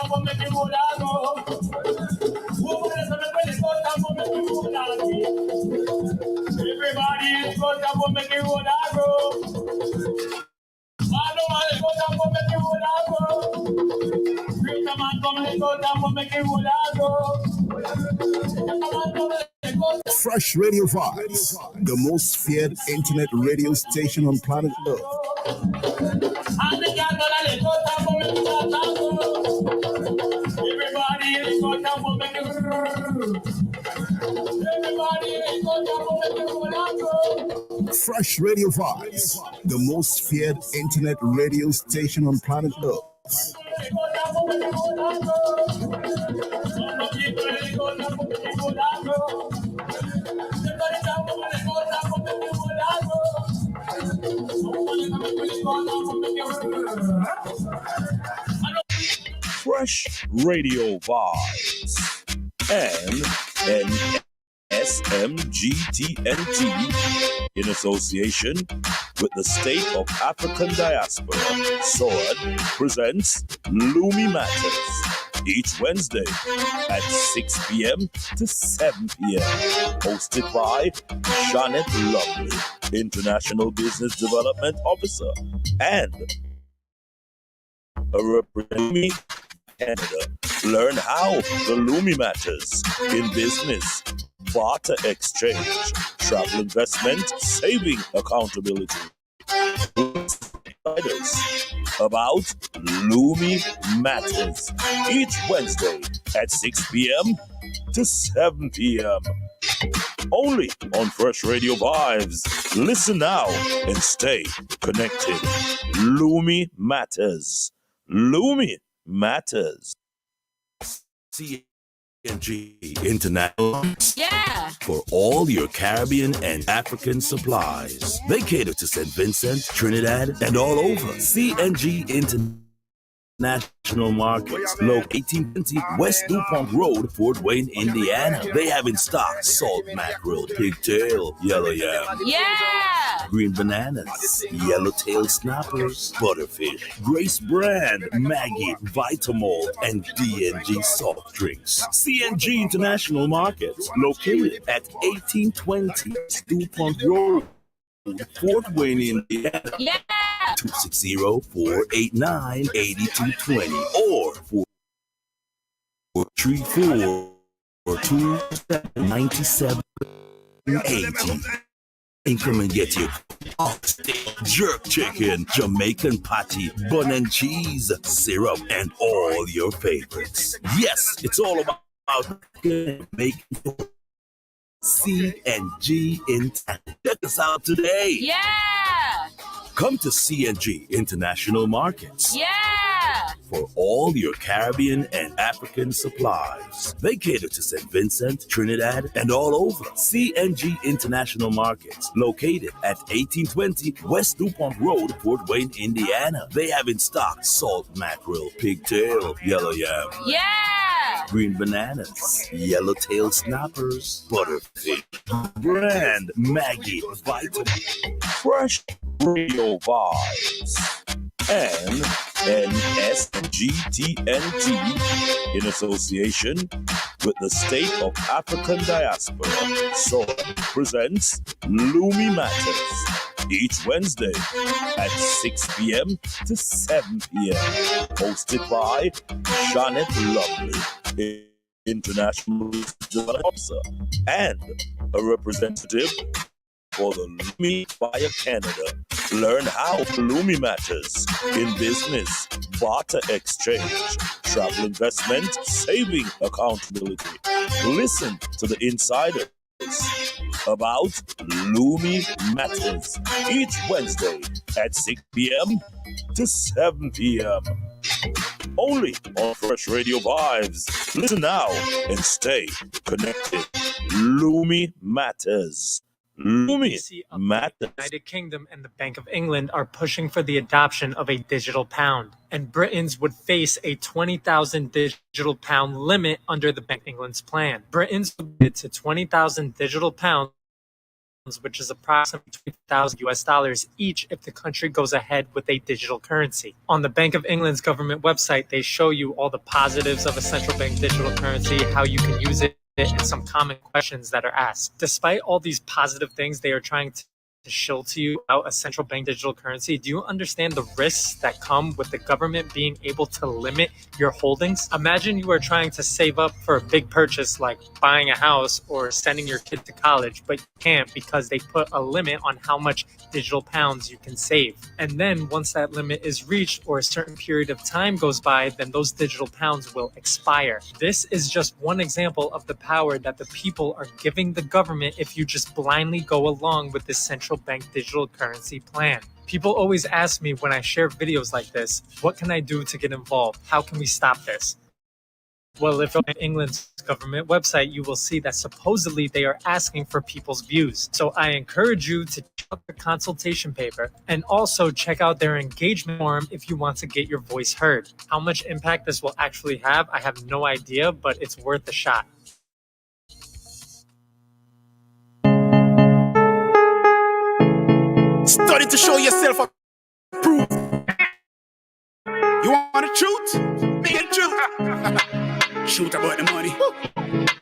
is going to make it what I go. Fresh Radio Vibes, the most feared internet radio station on planet Earth. Fresh Radio Vibes, the most feared internet radio station on planet Earth. Fresh Radio Vibes and SMGTNT in association with the State of African Diaspora, SOAD, presents Lumi Matters each Wednesday at 6 p.m. to 7 p.m. Hosted by Janet Lovely, International Business Development Officer, and a representative Canada. Learn how the Lumi Matters in business, barter exchange, travel investment, saving accountability. About Lumi Matters each Wednesday at 6 p.m. to 7 p.m. Only on Fresh Radio Vibes. Listen now and stay connected. Lumi Matters. Lumi Matters. CNG International. Yeah. For all your Caribbean and African supplies. They cater to St. Vincent, Trinidad, and all over. CNG International Markets, located 1820 West DuPont Road, Fort Wayne, Indiana. They have in stock salt mackerel, pigtail, yellow yam. Yeah. Green bananas, yellowtail snappers, butterfish, Grace Brand, Maggie, Vitamalt, and DNG soft drinks. CNG International Markets, located at 1820 DuPont Road, Fort Wayne, Indiana. Yeah. 260-489-8220 or 434-297-9780. And come and get your oxtail, jerk chicken, Jamaican patty, bun and cheese, syrup, and all your favorites. Yes, it's all about making CNG in town. Check us out today. Yeah. Come to CNG International Markets. Yeah. For all your Caribbean and African supplies. They cater to St. Vincent, Trinidad, and all over. CNG International Markets, located at 1820 West DuPont Road, Fort Wayne, Indiana. They have in stock salt mackerel, pigtail, yellow yam. Yeah. Green bananas, yellowtail snappers, butterfish, Brand, Maggie, Vitamin, Fresh Radio Vibes, and NSGTNT in association with the State of African Diaspora, SOAD, presents Lumi Matters each Wednesday at 6 p.m. to 7 p.m. Hosted by Janet Lovely, International Development Officer, and a representative for the Lumi via Canada. Learn how Lumi Matters in business, barter exchange, travel investment, saving accountability. Listen to the insiders about Lumi Matters each Wednesday at 6 p.m. to 7 p.m. Only on Fresh Radio Vibes. Listen now and stay connected. Lumi Matters. Lumi Matters. The United Kingdom and the Bank of England are pushing for the adoption of a digital pound, and Britons would face a 20,000 digital pound limit under the Bank of England's plan. Britons would get to 20,000 digital pounds which is approximately 20,000 US dollars each if the country goes ahead with a digital currency. On the Bank of England's government website, they show you all the positives of a central bank digital currency, how you can use it, and some common questions that are asked. Despite all these positive things they are trying to shill to you about a central bank digital currency, do you understand the risks that come with the government being able to limit your holdings? Imagine you are trying to save up for a big purchase like buying a house or sending your kid to college, but you can't because they put a limit on how much digital pounds you can save. And then once that limit is reached or a certain period of time goes by, then those digital pounds will expire. This is just one example of the power that the people are giving the government if you just blindly go along with this central bank digital currency plan. People always ask me when I share videos like this, what can I do to get involved? How can we stop this? Well, if you're on England's government website, you will see that supposedly they are asking for people's views. So I encourage you to check out the consultation paper and also check out their engagement forum if you want to get your voice heard. How much impact this will actually have, I have no idea, but it's worth a shot. Study to show yourself a proof. You want the truth? Make it truth. Shoot about the money.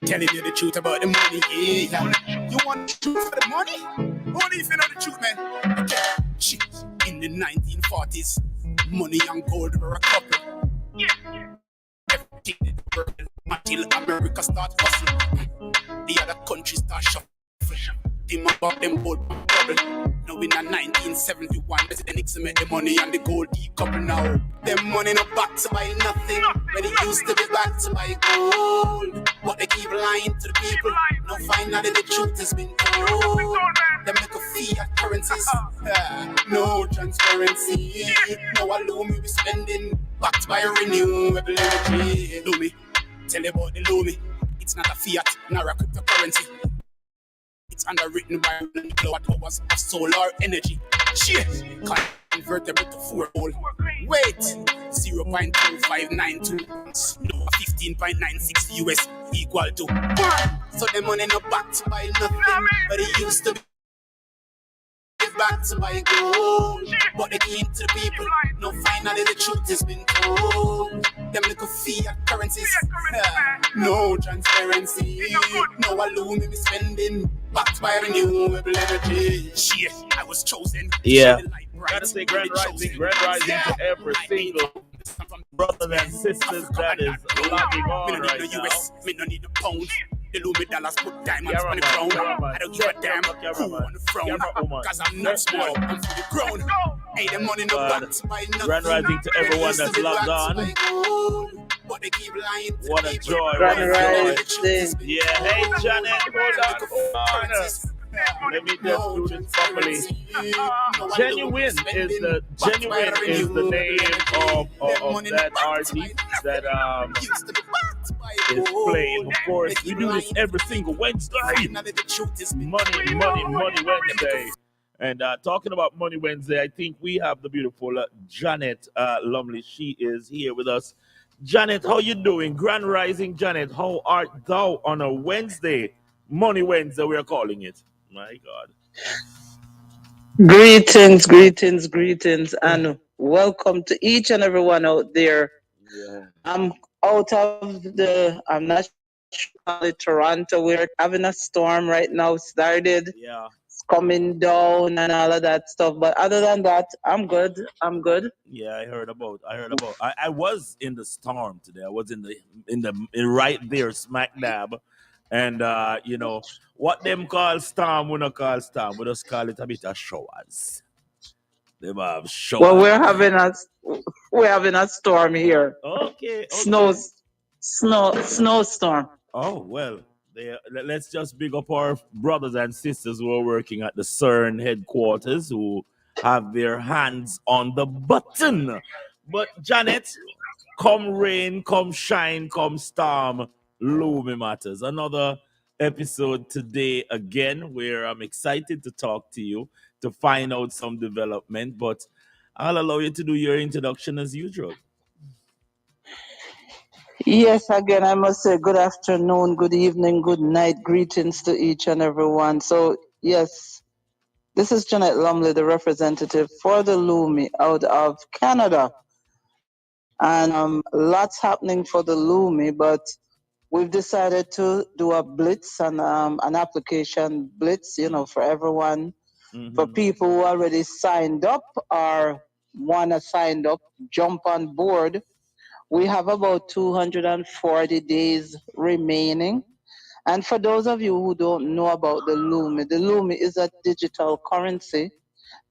Telling you the truth about the money. Yeah. You want the truth for the money? Only if you know the truth, man. Okay. Shit. In the 1940s, money and gold were a couple. Everything in the world until America start hustling. The other countries start shuffling. Them about them gold bubble. Now in a 1971, President Nixon made the money and the gold decouple now. Them money no back to buy nothing, when it used to be back to buy gold. But they keep lying to the people. Now finally the truth has been told. They make a fiat currencies, no transparency. Now a Lumi we spending, backed by renewable energy. Lumi, tell you about the Lumi. It's not a fiat, nor a cryptocurrency. It's underwritten by kilowatt hours of solar energy. Shit, convertible to 4 whole. Wait, 0.2592. No, 15.96 US equal to 1. So the money no back to buy nothing, but it used to be back to buy gold. But they came to the people. No, finally the truth has been told. Them little fiat currencies, no transparency. No Lumi me spending, backed by renewable energy. Shit, I was chosen. Yeah, gotta say grand rising to every single brothers and sisters that is logging on right now. Me no need the pound. The Lumi dollars put diamonds on the crown. I don't give a damn who on the throne, cause I'm not small, I'm fully grown. Hey, the money no back to buy nothing. Grand rising to everyone that's logged on. But they keep lying to what a joy, what a joy. Yeah, hey Janet, hold on. Let me just do this properly. Genuine is the name of that artist that is playing. Of course, we do this every single Wednesday. Money Wednesday. And talking about Money Wednesday, I think we have the beautiful Janet Lumley. She is here with us. Janet, how you doing? Grand rising, Janet. How art thou on a Wednesday? Money Wednesday, we are calling it. My God. Greetings, and welcome to each and everyone out there. Yeah. I'm not sure, Toronto. We're having a storm right now, started. Yeah. It's coming down and all of that stuff. But other than that, I'm good. Yeah, I heard about. I was in the storm today. I was in the right there, smack dab. And you know what them call storm, we not call storm. We just call it a bit of showers. Them have showers. Well, we're having a storm here. Okay. Snowstorm. Oh well, let's just big up our brothers and sisters who are working at the CERN headquarters who have their hands on the button. But Janet, come rain, come shine, come storm, Lumi matters. Another episode today again where I'm excited to talk to you to find out some development, but I'll allow you to do your introduction as usual. Yes, again, I must say good afternoon, good evening, good night, greetings to each and everyone. So, yes, This is Janet Lumley, the representative for the Lumi out of Canada. And lots happening for the Lumi, but we've decided to do a blitz and an application blitz, for everyone, for people who already signed up or want to sign up, jump on board. We have about 240 days remaining. And for those of you who don't know about the Lumi is a digital currency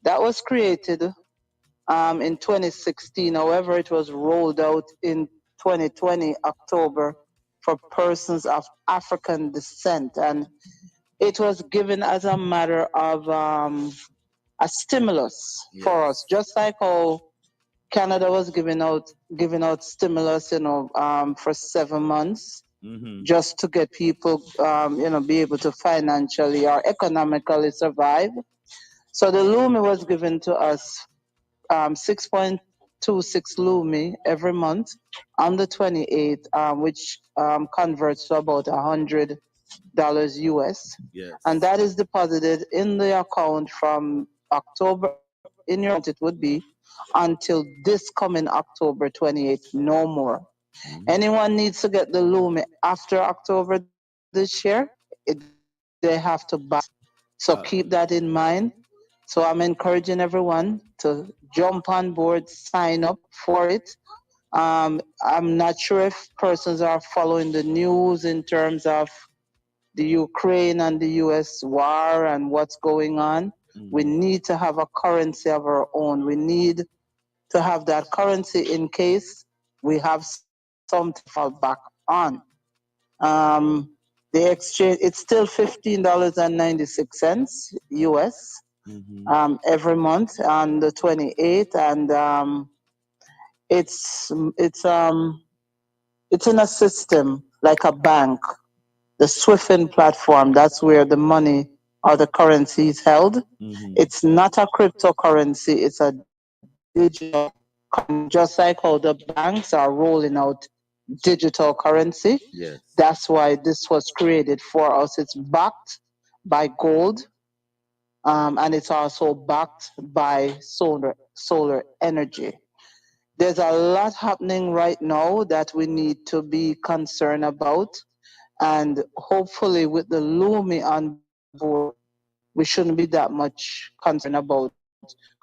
that was created in 2016. However, it was rolled out in 2020, October, for persons of African descent. And it was given as a matter of a stimulus for us, just like how Canada was giving out stimulus, for 7 months, just to get people, be able to financially or economically survive. So the Lumi was given to us 6.26 Lumi every month on the 28th, which converts to about $100 US. Yes. And that is deposited in the account from October, in your account it would be, until this coming October 28th, no more. Anyone needs to get the Lumi after October this year, they have to buy. So keep that in mind. So I'm encouraging everyone to jump on board, sign up for it. I'm not sure if persons are following the news in terms of the Ukraine and the US war and what's going on. We need to have a currency of our own. We need to have that currency in case we have something to fall back on. The exchange, it's still $15.96 US every month on the 28th, and it's in a system like a bank, the Swiffin platform. That's where the money or the currency is held. It's not a cryptocurrency; it's a digital, just like how the banks are rolling out digital currency. Yes. That's why this was created for us. It's backed by gold, and it's also backed by solar energy. There's a lot happening right now that we need to be concerned about, and hopefully with the Lumi on board, we shouldn't be that much concerned about.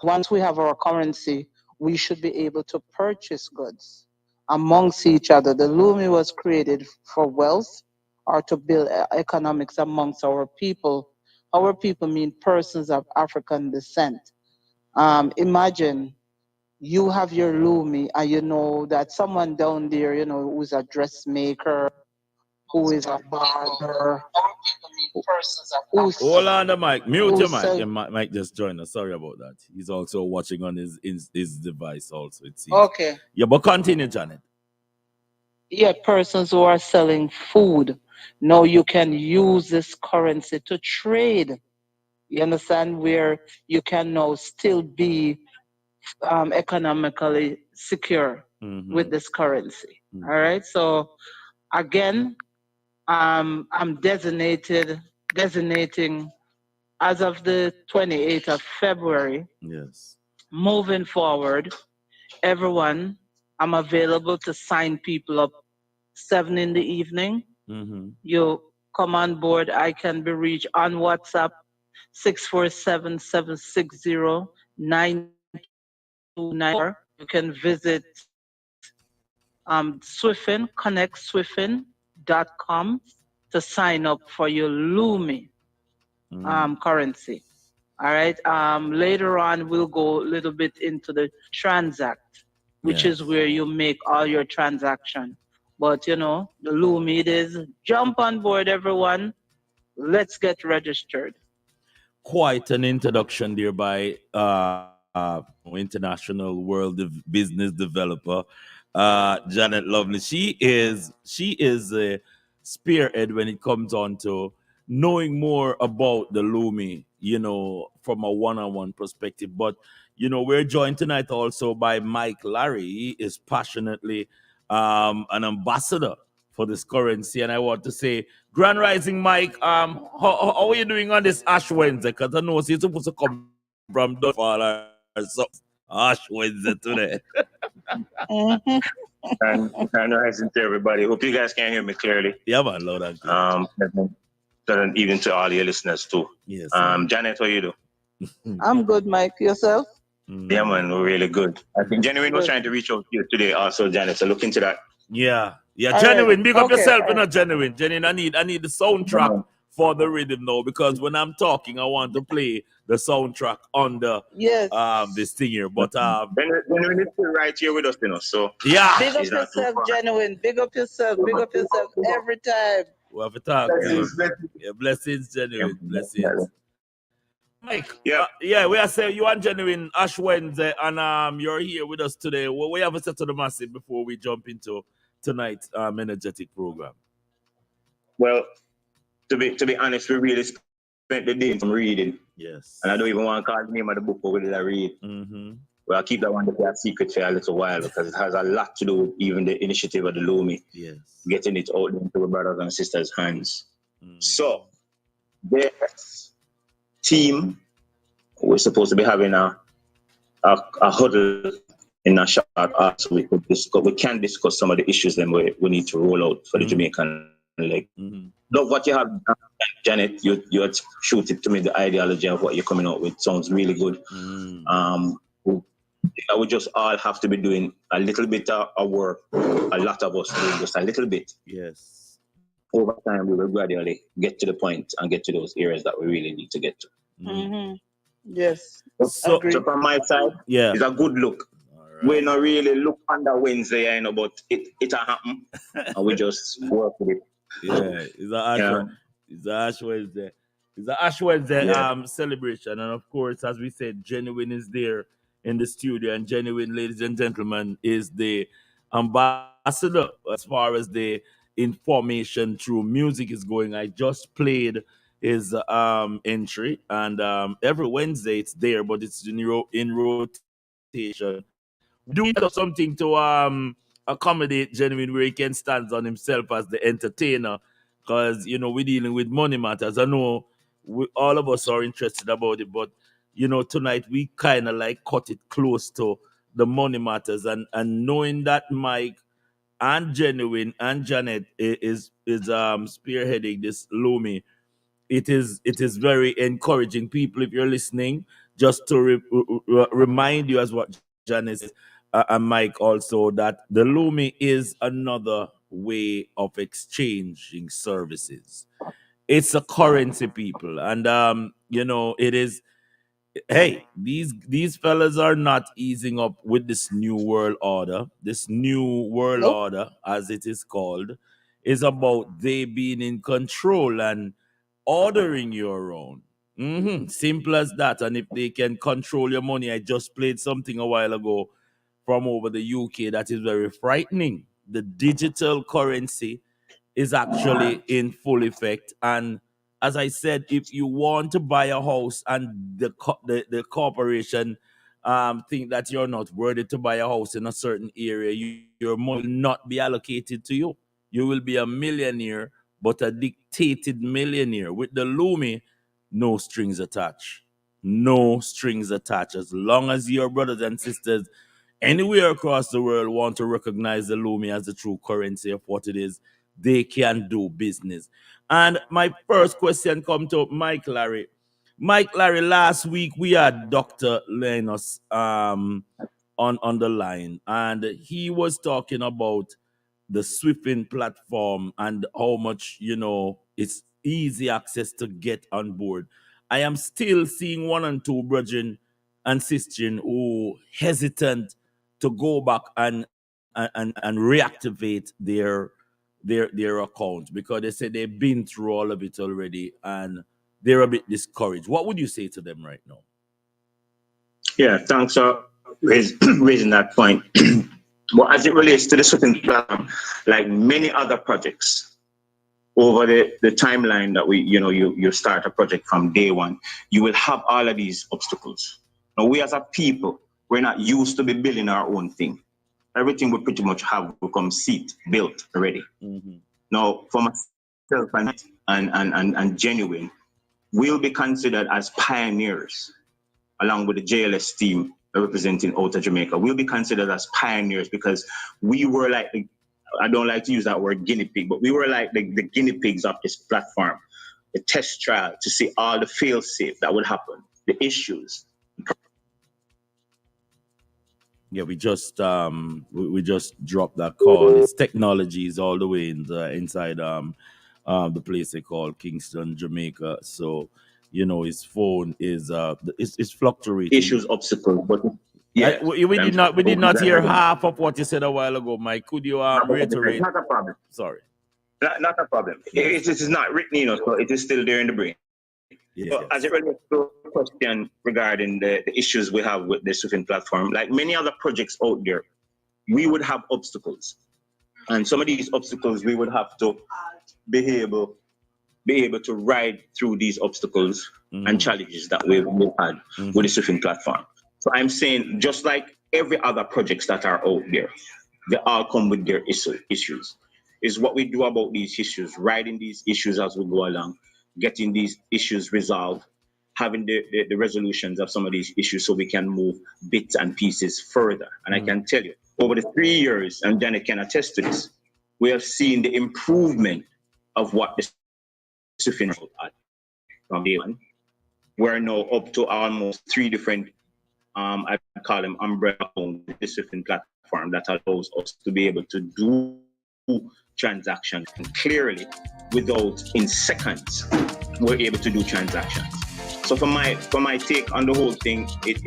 Once we have our currency, we should be able to purchase goods amongst each other. The Lumi was created for wealth or to build economics amongst our people. Our people mean persons of African descent. Imagine you have your Lumi and you know that someone down there, who's a dressmaker, who is a barber, Hold on the mic. Mute your mic. Your mic just joined us. Sorry about that. He's also watching on his device also, it seems. Okay. Yeah, but continue, Janet. Yeah, persons who are selling food. Now you can use this currency to trade. You understand? Where you can now still be economically secure with this currency. All right. So again, I'm designating as of the 28th of February. Yes. Moving forward, everyone, I'm available to sign people up 7 in the evening. You come on board. I can be reached on WhatsApp 647-760-9294. You can visit Swiffin, connectswiffin.com to sign up for your Lumi currency. All right. Later on, we'll go a little bit into the Transact, which is where you make all your transaction. But, the Lumi it is. Jump on board, everyone. Let's get registered. Quite an introduction there by international world of business developer Janet Lovely. She is a spearhead when it comes on to knowing more about the Lumi, from a one-on-one perspective. But we're joined tonight also by Mike Larry. He is passionately an ambassador for this currency. And I want to say, Grand Rising Mike, how are you doing on this Ash Wednesday? Because I know you're supposed to come from Dunfall or so. Ash Wednesday today. Grand Rising to everybody. Hope you guys can hear me clearly. Yeah, man, loud and clear. And even to all your listeners too. Yes. Janet, how you do? I'm good, Mike. Yourself? Yeah, man, we're really good. I think Genuine was trying to reach out to you today also, Janet, so look into that. Yeah, All Genuine, right. big up Okay, yourself, all you know, right. Genuine. Genuine, I need the soundtrack for the rhythm now, because when I'm talking, I want to play the soundtrack on the Yes. this thing here. But Genuine is still right here with us, you know, so yeah, Big up he's not too yourself, far. Genuine. Big up yourself. Big up yourself every time. we have to talk to you. Yeah, blessings, Genuine, blessings. Mike, Yeah. we are saying you are Genuine Ash Wednesday, and you're here with us today. What we have to say to the massive before we jump into tonight's energetic program? Well, to be honest, we really spent the day from reading. Yes. And I don't even want to call the name of the book, but we did I read. Mm-hmm. Well, I'll keep that one a secret for a little while, because it has a lot to do with even the initiative of the Lumi. Yes. Getting it out into the brothers and sisters' hands. Mm-hmm. So, this team, we're supposed to be having a huddle in a short hour, so we can discuss some of the issues that we need to roll out for the Jamaican leg. Mm-hmm. Love what you have, Janet. You shoot it to me, the ideology of what you're coming out with sounds really good. Mm-hmm. I would just all have to be doing a little bit of work, a lot of us doing just a little bit. Yes. Over time, we will gradually get to the point and get to those areas that we really need to get to. Mm-hmm. Yes. So from my side, it's a good look. Right. We not really look on the Wednesday, you know, but it'll happen. And we just work with it. Yeah, it's a Ash Wednesday. It's a Ash Wednesday celebration. And of course, as we said, Genuine is there in the studio, and Genuine, ladies and gentlemen, is the ambassador as far as the information through music is going. I just played his entry, and every Wednesday it's there, but it's in rotation. Do something to accommodate Genuine where he can stand on himself as the entertainer, because you know we're dealing with money matters. I know all of us are interested about it, but you know, tonight we kind of like cut it close to the money matters, and knowing that Mike and Genuine and Janet is spearheading this Lumi, it is very encouraging. People, if you're listening, just to remind you, as what Janet says, and Mike also, that the Lumi is another way of exchanging services. It's a currency, people, and you know, it is. Hey, these fellas are not easing up with this new world order. This new world order, as it is called, is about they being in control and ordering your own. Simple as that. And if they can control your money, I just played something a while ago from over the UK that is very frightening. The digital currency is actually in full effect, and as I said, if you want to buy a house and the corporation think that you're not worthy to buy a house in a certain area, your money will not be allocated to you. You will be a millionaire, but a dictated millionaire. With the Lumi, no strings attached. No strings attached. As long as your brothers and sisters anywhere across the world want to recognize the Lumi as the true currency of what it is, they can do business. And my first question comes to Mike Larry. Mike Larry, last week we had Dr. Linus on the line, and he was talking about the Swifting platform and how much, you know, it's easy access to get on board. I am still seeing one and two brethren and sisters who hesitant to go back and reactivate their accounts, because they say they've been through all of it already and they're a bit discouraged. What would you say to them right now? Yeah, thanks for raising that point. But as it relates to the Swifting platform, like many other projects, over the timeline that you start a project from day one, you will have all of these obstacles. Now, we as a people, we're not used to be building our own thing. Everything we pretty much have become built already. Now, for myself and Genuine, we'll be considered as pioneers, along with the JLS team representing out of Jamaica. We'll be considered as pioneers because we were like I don't like to use that word guinea pig, but we were like the guinea pigs of this platform, the test trial to see all the fail safe that would happen, the issues. Yeah, we just dropped that call. It's technologies all the way inside the place they call Kingston, Jamaica. So his phone is it's fluctuating. Issues, obstacles, but yeah, we did not hear half of what you said a while ago, Mike. Could you reiterate? Not a problem. Sorry. Not a problem. Yes. It is not written, so it is still there in the brain. Yes, So as it relates to the question regarding the issues we have with the Swift platform, like many other projects out there, we would have obstacles. And some of these obstacles, we would have to be able to ride through these obstacles and challenges that we've had with the Swift platform. So I'm saying, just like every other projects that are out there, they all come with their issues. Is what we do about these issues, riding these issues as we go along, getting these issues resolved, having the resolutions of some of these issues so we can move bits and pieces further. And I can tell you, over the 3 years, and Janet can attest to this, we have seen the improvement of what the Swift had from day one. We're now up to almost 3 different, I call them umbrella on the Swift platform that allows us to be able to do transactions clearly without in seconds we're able to do transactions. So for my take on the whole thing, it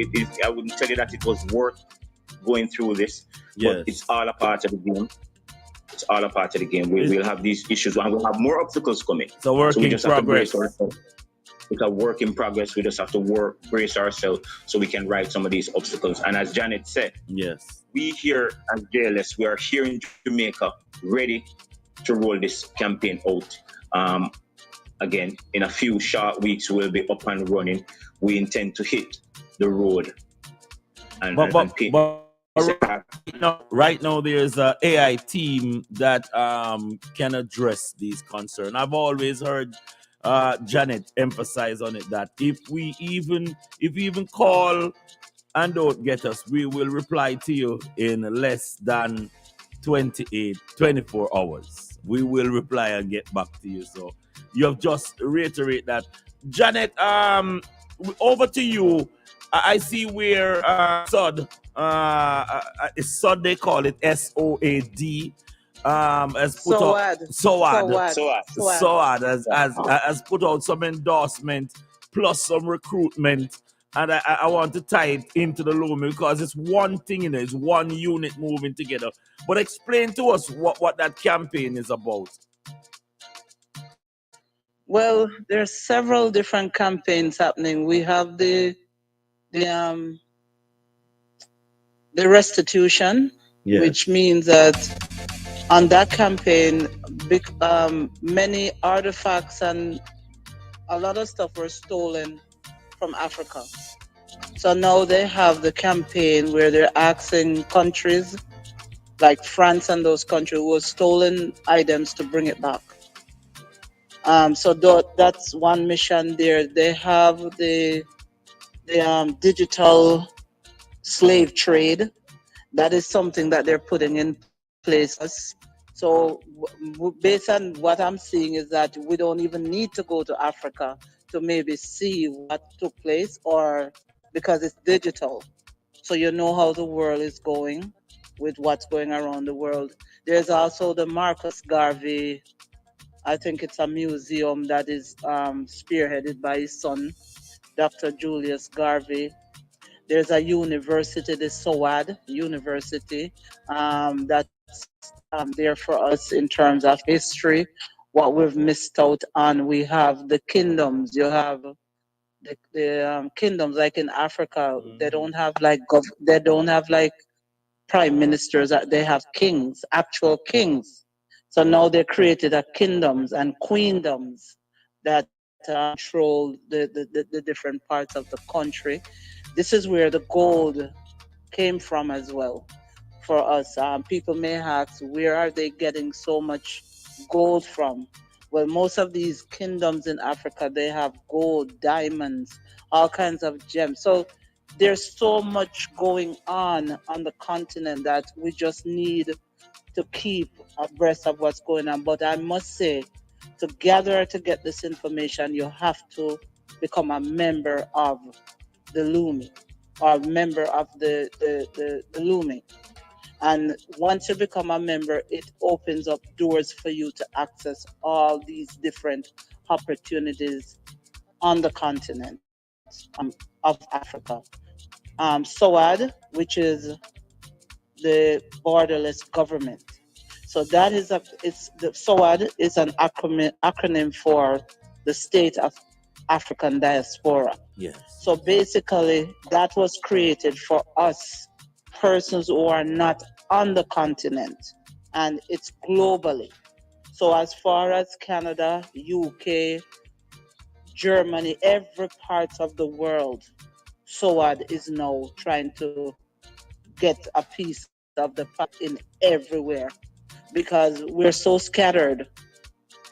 I wouldn't tell you that it was worth going through this, but it's all a part of the game. It's all a part of the game. We'll have these issues and we'll have more obstacles coming. So we just have to brace ourselves. It's a work in progress. We just have to brace ourselves so we can ride some of these obstacles. And as Janet said, we here at JLS, we are here in Jamaica, ready to roll this campaign out. Again, in a few short weeks, we'll be up and running. We intend to hit the road right now there's an AI team that can address these concerns. I've always heard Janet emphasize on it that if we even call and don't get us, we will reply to you in less than 24 hours. We will reply and get back to you. So you have just reiterate that. Janet, over to you. I see where SOD, it's SOD, they call it SOAD. Has put out SOAD has put out some endorsement plus some recruitment, and I want to tie it into the Lumi because it's one thing, it's one unit moving together. But explain to us what that campaign is about. Well, there's several different campaigns happening. We have the restitution, which means that on that campaign, many artifacts and a lot of stuff were stolen from Africa. So now they have the campaign where they're asking countries like France and those countries who have stolen items to bring it back. So that's one mission there. They have the digital slave trade. That is something that they're putting in place. So based on what I'm seeing is that we don't even need to go to Africa to maybe see what took place, or because it's digital. So you know how the world is going with what's going around the world. There's also the Marcus Garvey, I think it's a museum that is spearheaded by his son, Dr. Julius Garvey. There's a university, the SOAD University, that's there for us in terms of history, what we've missed out on. We have the kingdoms. You have the kingdoms like in Africa. They don't have like prime ministers. They have kings, actual kings. So now they created a kingdoms and queendoms that control the different parts of the country. This is where the gold came from as well for us. People may ask, where are they getting so much gold from? Well, most of these kingdoms in Africa, they have gold, diamonds, all kinds of gems. So there's so much going on the continent that we just need to keep abreast of what's going on. But I must say, to get this information, you have to become a member of the Lumi or a member of the Lumi. And once you become a member, it opens up doors for you to access all these different opportunities on the continent of Africa. SOAD, which is the borderless government. So that is the SOAD is an acronym for the State of African Diaspora. Yes. So basically, that was created for us, persons who are not on the continent, and it's globally. So as far as Canada, UK, Germany, every part of the world, SOAD is now trying to get a piece of the pie in everywhere, because we're so scattered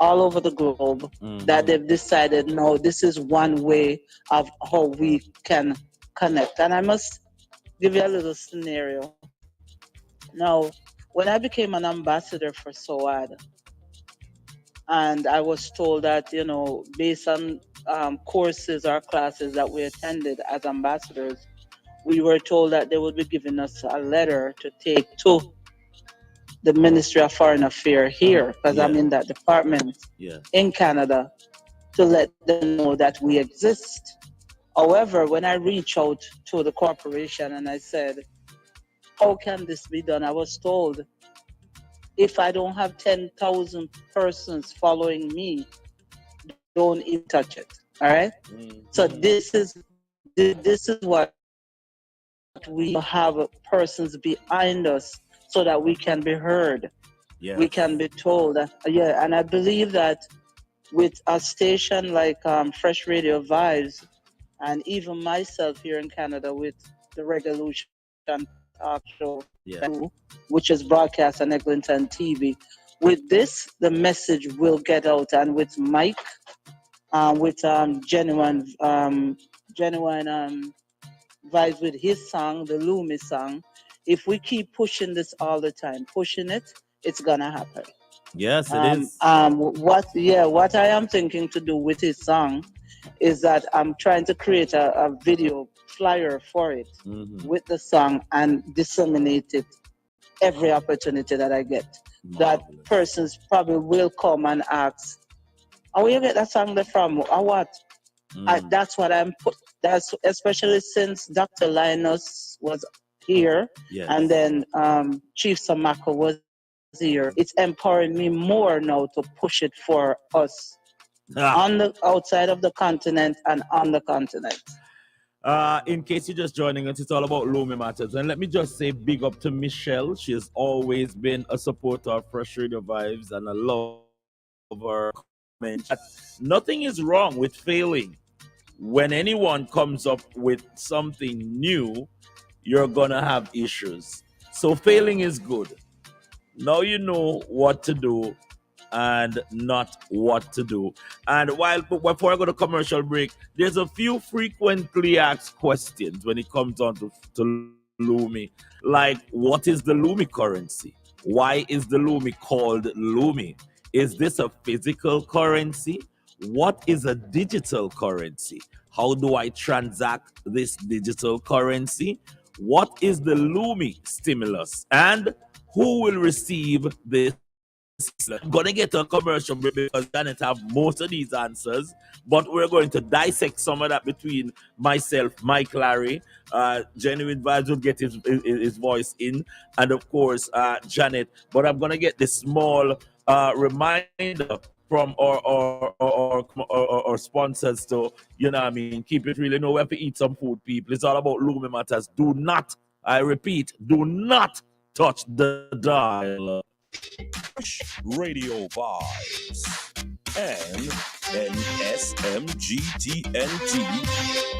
all over the globe that they've decided, no, this is one way of how we can connect. And I must give you a little scenario. Now, when I became an ambassador for SOAD, and I was told that, based on courses or classes that we attended as ambassadors, we were told that they would be giving us a letter to take to the Ministry of Foreign Affairs here, because I'm in that department in Canada, to let them know that we exist. However, when I reached out to the corporation and I said, how can this be done? I was told, if I don't have 10,000 persons following me, don't even touch it. All right? So this is what we have persons behind us so that we can be heard. Yes. We can be told. And I believe that with a station like Freshradiovybz, and even myself here in Canada with the Revolution talk show, which is broadcast on Eglinton TV, with this, the message will get out. And with Mike, with genuine vibes with his song, the Lumi song, if we keep pushing this all the time, pushing it, it's gonna happen. Yes, it is. What I am thinking to do with his song is that I'm trying to create a video flyer for it with the song and disseminate it every opportunity that I get. That persons probably will come and ask, "Oh, where you get that song from? Or what?" That's what I'm put. That's especially since Dr. Linus was here, and then Chief Samako was here. It's empowering me more now to push it for us on the outside of the continent and on the continent. In case you're just joining us, it's all about Lumi Matters. And let me just say big up to Michelle. She has always been a supporter of Freshradiovybz and a lover. Nothing is wrong with failing. When anyone comes up with something new, you're gonna have issues. So failing is good. Now you know what to do and not what to do. And before I go to commercial break, there's a few frequently asked questions when it comes on to Lumi. Like, what is the Lumi currency? Why is the Lumi called Lumi? Is this a physical currency? What is a digital currency? How do I transact this digital currency? What is the Lumi stimulus? And who will receive this? I'm going to get a commercial break because Janet have most of these answers, but we're going to dissect some of that between myself, Mike Larry, Genuine Vibes will get his voice in, and of course, Janet. But I'm going to get this small reminder from our sponsors to, keep it really. We have to eat some food, people. It's all about Lumi Matters. Do not, I repeat, do not touch the dial. Freshradiovybz and NSMGTNT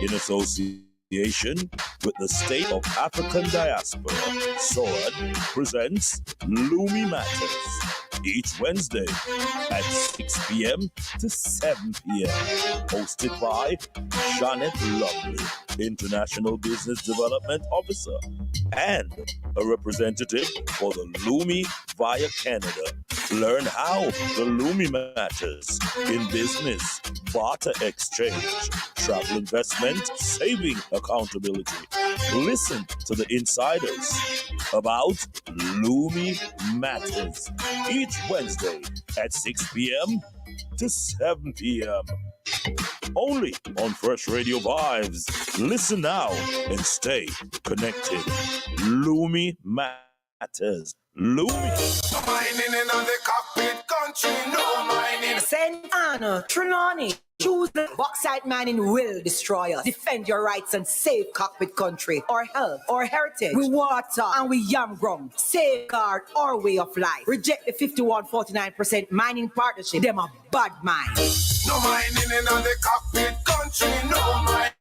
in association with the State of African Diaspora, SOAD, presents Lumi Matters each Wednesday at 6 p.m. to 7 p.m. Hosted by Janet Lovely, International Business Development Officer, and a representative for the Lumi via Canada. Learn how the Lumi matters in business, barter exchange, travel investment, saving accountability. Listen to the insiders about Lumi Matters each Wednesday at 6 p.m. to 7 p.m. Only on Freshradiovybz. Listen now and stay connected. Lumi Matters. Lumi. Mining in the cockpit country, no mining. Saint Anna, Trelawney, choose the bauxite mining will destroy us. Defend your rights and save cockpit country, our health, our heritage. We water and we yam ground. Safeguard our way of life. Reject the 51-49% mining partnership. Them a bad mind. No mining in the cockpit country, no mining.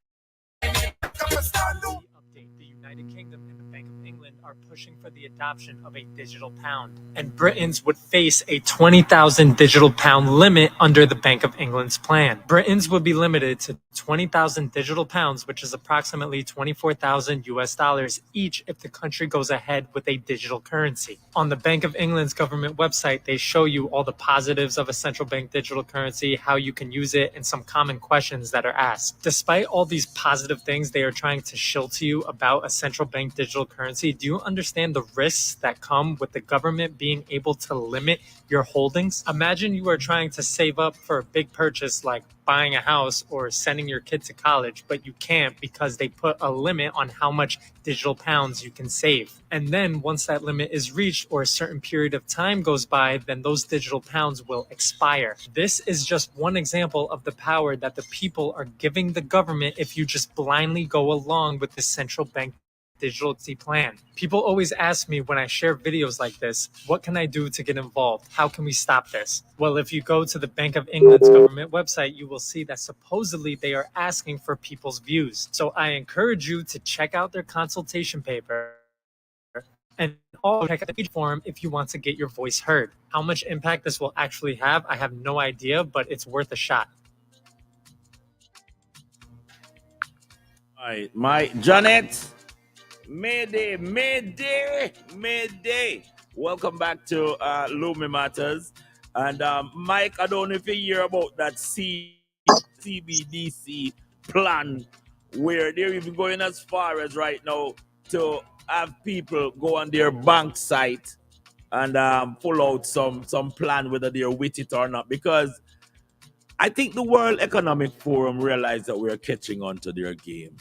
Update: the United Kingdom and the Bank of England are pushing for the adoption of a digital pound, and Britons would face a 20,000 digital pound limit under the Bank of England's plan. Britons would be limited to 20,000 digital pounds, which is approximately $24,000 each if the country goes ahead with a digital currency. On the Bank of England's government website, they show you all the positives of a central bank digital currency, how you can use it, and some common questions that are asked. Despite all these positive things they are trying to shill to you about a central bank digital currency, do you understand the risks that come with the government being able to limit your holdings? Imagine you are trying to save up for a big purchase like buying a house or sending your kid to college, but you can't because they put a limit on how much digital pounds you can save. And then once that limit is reached or a certain period of time goes by, then those digital pounds will expire. This is just one example of the power that the people are giving the government if you just blindly go along with the central bank digital plan. People always ask me when I share videos like this, what can I do to get involved? How can we stop this? Well, if you go to the Bank of England's government website, you will see that supposedly they are asking for people's views. So I encourage you to check out their consultation paper and also check out the forum if you want to get your voice heard. How much impact this will actually have, I have no idea, but it's worth a shot. All right, my Janet. Mayday. Welcome back to Lumi Matters. And Mike, I don't know if you hear about that CBDC plan where they're even going as far as right now to have people go on their bank site and pull out some plan whether they're with it or not. Because I think the World Economic Forum realized that we're catching on to their game.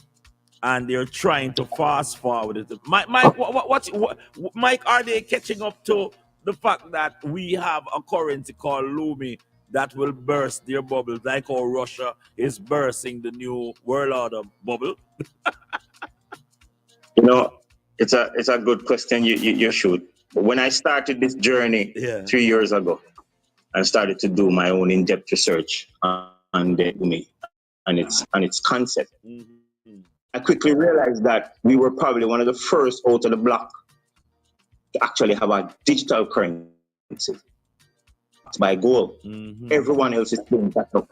And they're trying to fast forward it. Mike, Mike, are they catching up to the fact that we have a currency called Lumi that will burst their bubbles, like how Russia is bursting the new world order bubble? You know, it's a good question you shoot. When I started this journey 3 years ago, I started to do my own in-depth research on the Lumi and its concept. Mm-hmm. I quickly realized that we were probably one of the first out of the block to actually have a digital currency. That's my goal. Mm-hmm. Everyone else is playing catch up.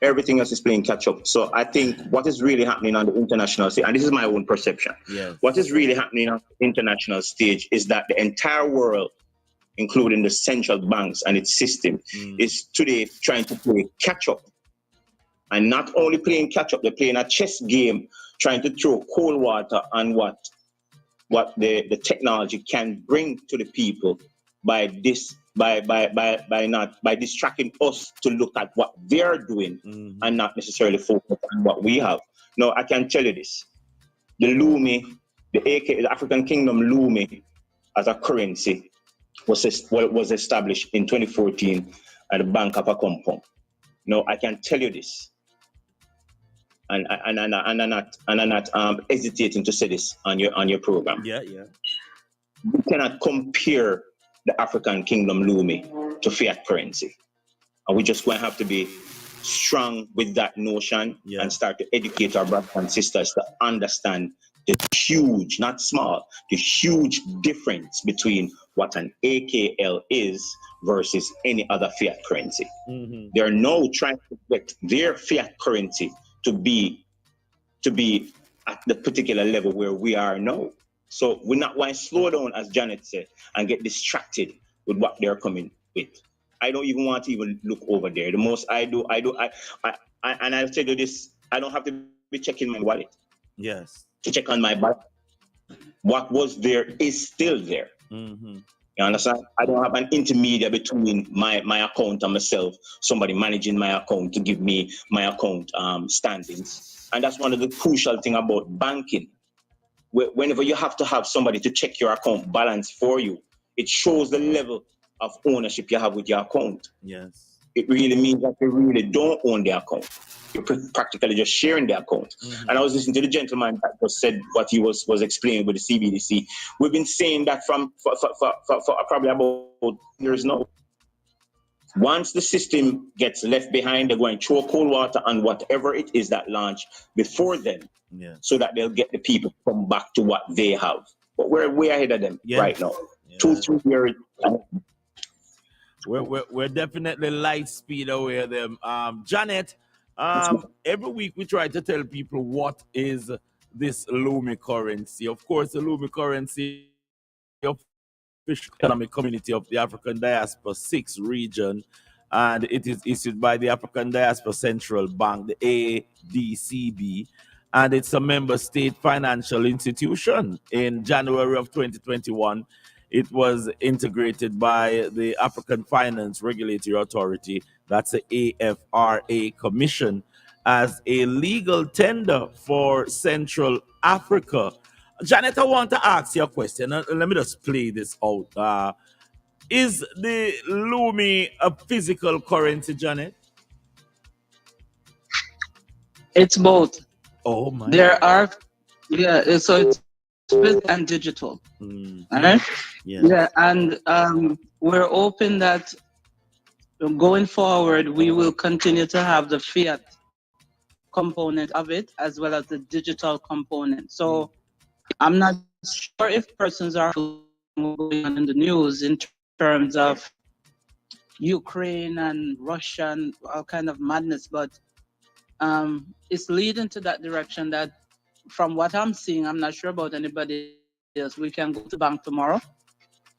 Everything else is playing catch up. So I think what is really happening on the international stage, and this is my own perception, what is really happening on the international stage is that the entire world, including the central banks and its system, is today trying to play catch up. And not only playing catch up, they're playing a chess game, trying to throw cold water on what the technology can bring to the people by distracting us to look at what they're doing and not necessarily focus on what we have. Now, I can tell you this: the Lumi, the African Kingdom Lumi, as a currency was established in 2014 at the Bank of a Compound. Now, I can tell you this. And I'm not hesitating to say this on your program. You cannot compare the African Kingdom Lumi to fiat currency, and we're just going to have to be strong with that notion and start to educate our brothers and sisters to understand the huge, not small, the huge difference between what an AKL is versus any other fiat currency. They are now trying to get their fiat currency to be at the particular level where we are now. So we're not want to slow down, as Janet said, and get distracted with what they're coming with. I don't even want to even look over there. The most I and I'll tell you this, I don't have to be checking my wallet. Yes. To check on my bank. What was there is still there. You understand? I don't have an intermediate between my account and myself, somebody managing my account to give me my account standings. And that's one of the crucial thing about banking. Whenever you have to have somebody to check your account balance for you, it shows the level of ownership you have with your account. Yes. It really means that you really don't own the account. You're practically just sharing the account. And I was listening to the gentleman that just said what he was explaining with the CBDC. We've been saying that for probably about years now. Once the system gets left behind, they're going to throw cold water on whatever it is that launched before them, so that they'll get the people to come back to what they have. But we're way ahead of them right now. 2-3 years. We're definitely light speed away of them. Janet, every week we try to tell people what is this Lumi currency. Of course, the Lumi currency of Official Economic Community of the African Diaspora 6 region, and it is issued by the African Diaspora Central Bank, the ADCB, and it's a member state financial institution. In January of 2021, it was integrated by the African Finance Regulatory Authority, that's the AFRA Commission, as a legal tender for Central Africa. Janet, I want to ask you a question. Let me just play this out. Is the Lumi a physical currency, Janet? It's both. Oh my. There are, so it's physical and digital. All right? Yeah, and we're hoping that going forward, we will continue to have the fiat component of it as well as the digital component. So I'm not sure if persons are going on in the news in terms of Ukraine and Russia and all kind of madness, but it's leading to that direction that from what I'm seeing, I'm not sure about anybody else, we can go to the bank tomorrow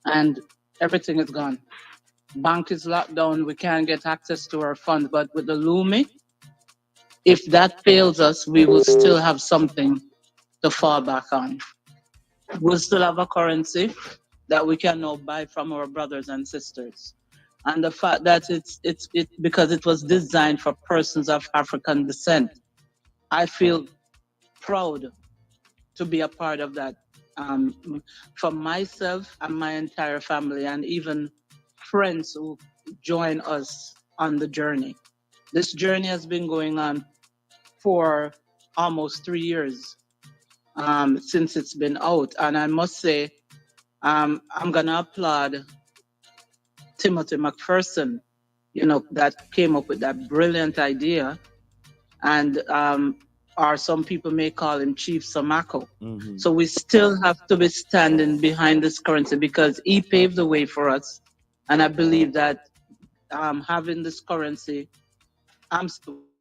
and everything is gone. Bank is locked down, we can't get access to our funds, but with the Lumi, if that fails us, we will still have something to fall back on. We'll still have a currency that we can now buy from our brothers and sisters. And the fact that it's because it was designed for persons of African descent, I feel proud to be a part of that. For myself and my entire family, and even friends who join us on the journey. This journey has been going on for almost 3 years since it's been out. And I must say, I'm going to applaud Timothy McPherson, that came up with that brilliant idea. And or some people may call him Chief Samako. So we still have to be standing behind this currency because he paved the way for us. And I believe that having this currency,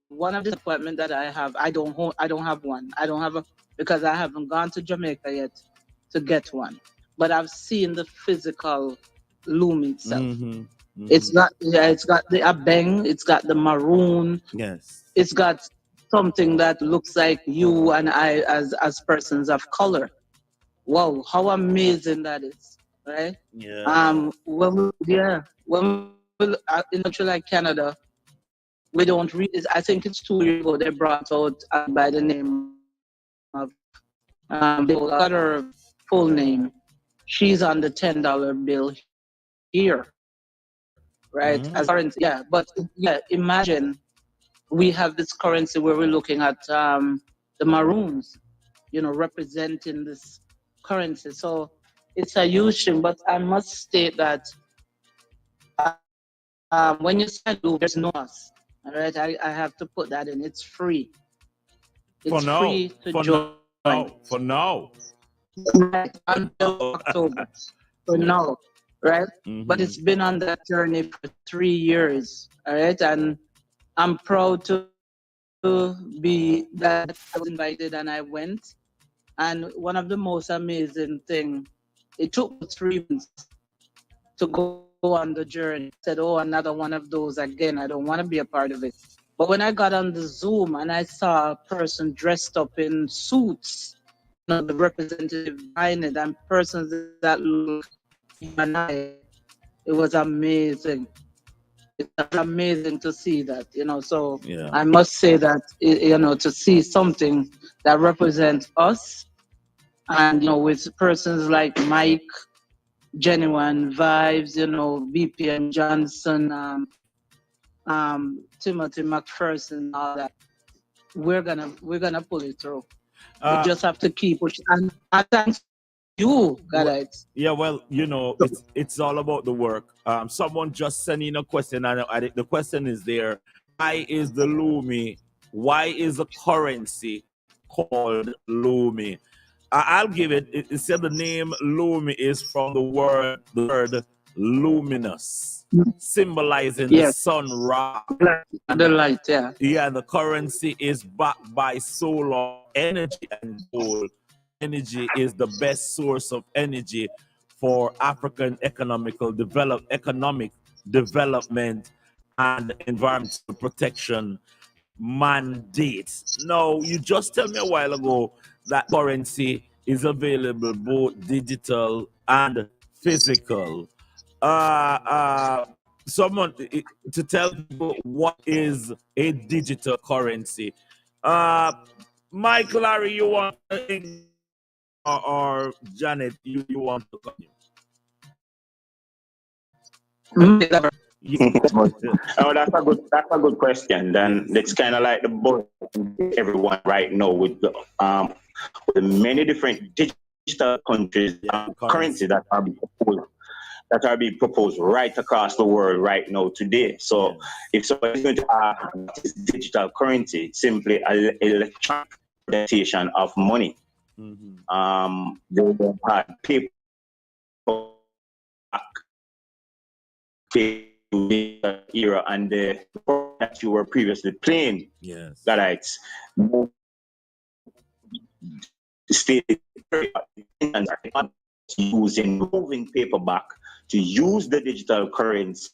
one of the disappointment that I have, I don't have one. Because I haven't gone to Jamaica yet to get one. But I've seen the physical Lumi itself. It's got the abeng, it's got the maroon. Yes. It's got something that looks like you and I as persons of color. Wow, how amazing that is, right? Yeah. When we in a country like Canada, we don't read it. I think it's 2 years ago they brought out by the name of they got her full name. She's on the $10 bill here, right? As currency, but imagine we have this currency where we're looking at the maroons, representing this currency. So it's a huge thing. But I must state that when you say Lumi, there's no us. All right, I have to put that in. It's free. It's For now. free to For join. now. For now. Right, until October. For now, right? But it's been on that journey for 3 years. All right, and I'm proud to be that I was invited and I went. And one of the most amazing thing, it took me 3 months to go on the journey. I said, oh, another one of those again. I don't want to be a part of it. But when I got on the Zoom and I saw a person dressed up in suits, the representative behind it, and persons that look you and I, it was amazing. It's amazing to see that, So I must say that, to see something that represents us, and with persons like Mike, Genuine Vibes, BPM Johnson, Timothy McPherson, all that. We're gonna pull it through. We just have to keep pushing. And thanks to you, guys. Yeah, well, it's all about the work. Someone just sent in a question, and the question is there: why is the Lumi? Why is the currency called Lumi? I'll give it. It said the name Lumi is from the word luminous, symbolizing the sun, Ra. The light, yeah. Yeah, the currency is backed by solar energy and gold. Energy is the best source of energy for African economic development and environmental protection mandates. No, you just tell me a while ago that currency is available both digital and physical. Someone to tell people what is a digital currency. Mike, Larry, you want to, or Janet, you want to continue? Oh, that's a good question. Then it's kind of like the both everyone right now with with many different digital countries currency that are being proposed right across the world right now today. So if somebody's going to ask what is digital currency, it's simply an electronic representation of money. They don't have paper era and the that you were previously playing. Yes. That it's stated using moving paperback to use the digital currency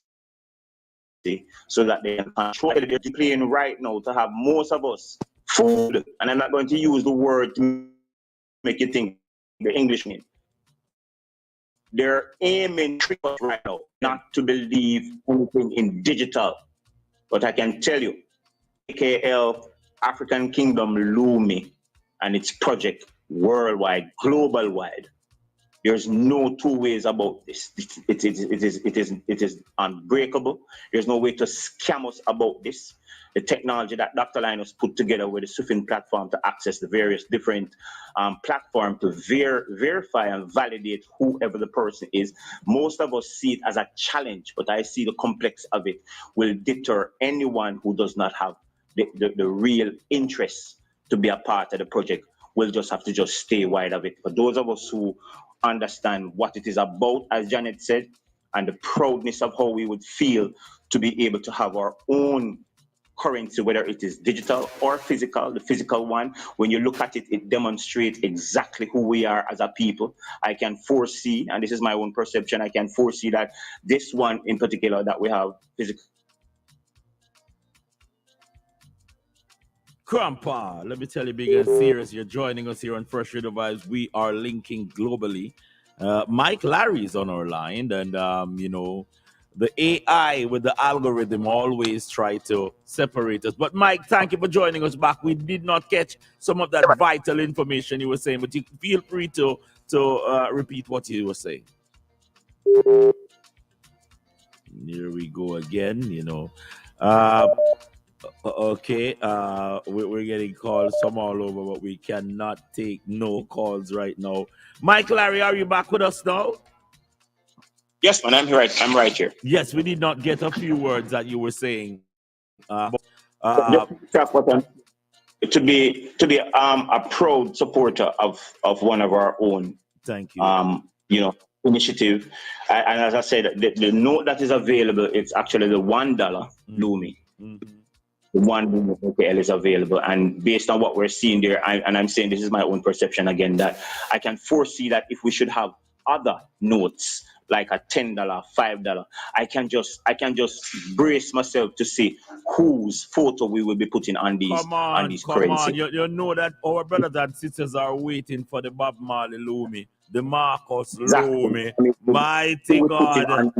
so that they can control it. They're playing right now to have most of us food, and I'm not going to use the word to make you think the English name. They're aiming right now not to believe anything in digital. But I can tell you, AKL, African Kingdom, Lumi, and its project worldwide, global wide. There's no two ways about this. It is unbreakable. There's no way to scam us about this. The technology that Dr. Linus put together with the Sufin platform to access the various different platforms to verify and validate whoever the person is. Most of us see it as a challenge, but I see the complex of it will deter anyone who does not have the real interest to be a part of the project. We'll just have to just stay wide of it. For those of us who understand what it is about, as Janet said, and the proudness of how we would feel to be able to have our own currency, whether it is digital or physical. The physical one, when you look at it, it demonstrates exactly who we are as a people. I can foresee, and this is my own perception, I can foresee that this one in particular that we have physical. Grandpa, let me tell you, big and serious, you're joining us here on Freshradiovybz. We are linking globally. Mike Larry is on our line, and the AI with the algorithm always try to separate us. But Mike, thank you for joining us back. We did not catch some of that vital information you were saying, but you feel free to repeat what you were saying. Here we go again, Okay, we're getting calls from all over, but we cannot take no calls right now. Mike Larry, are you back with us now? Yes, man, I'm right here. Yes, we did not get a few words that you were saying. Just to recap what I'm- to be a proud supporter of one of our own Thank you. you know, initiative. And as I said, the note that is available, it's actually the $1 Lumi. The one Lumi OKL is available. And based on what we're seeing there, and I'm saying this is my own perception again, that I can foresee that if we should have other notes like a $10, $5, I can just brace myself to see whose photo we will be putting on these Come on. currency. You know that our brothers and sisters are waiting for the Bob Marley Lumi, the Marcus Exactly. Lumi. I mean, Mighty we put it God. on.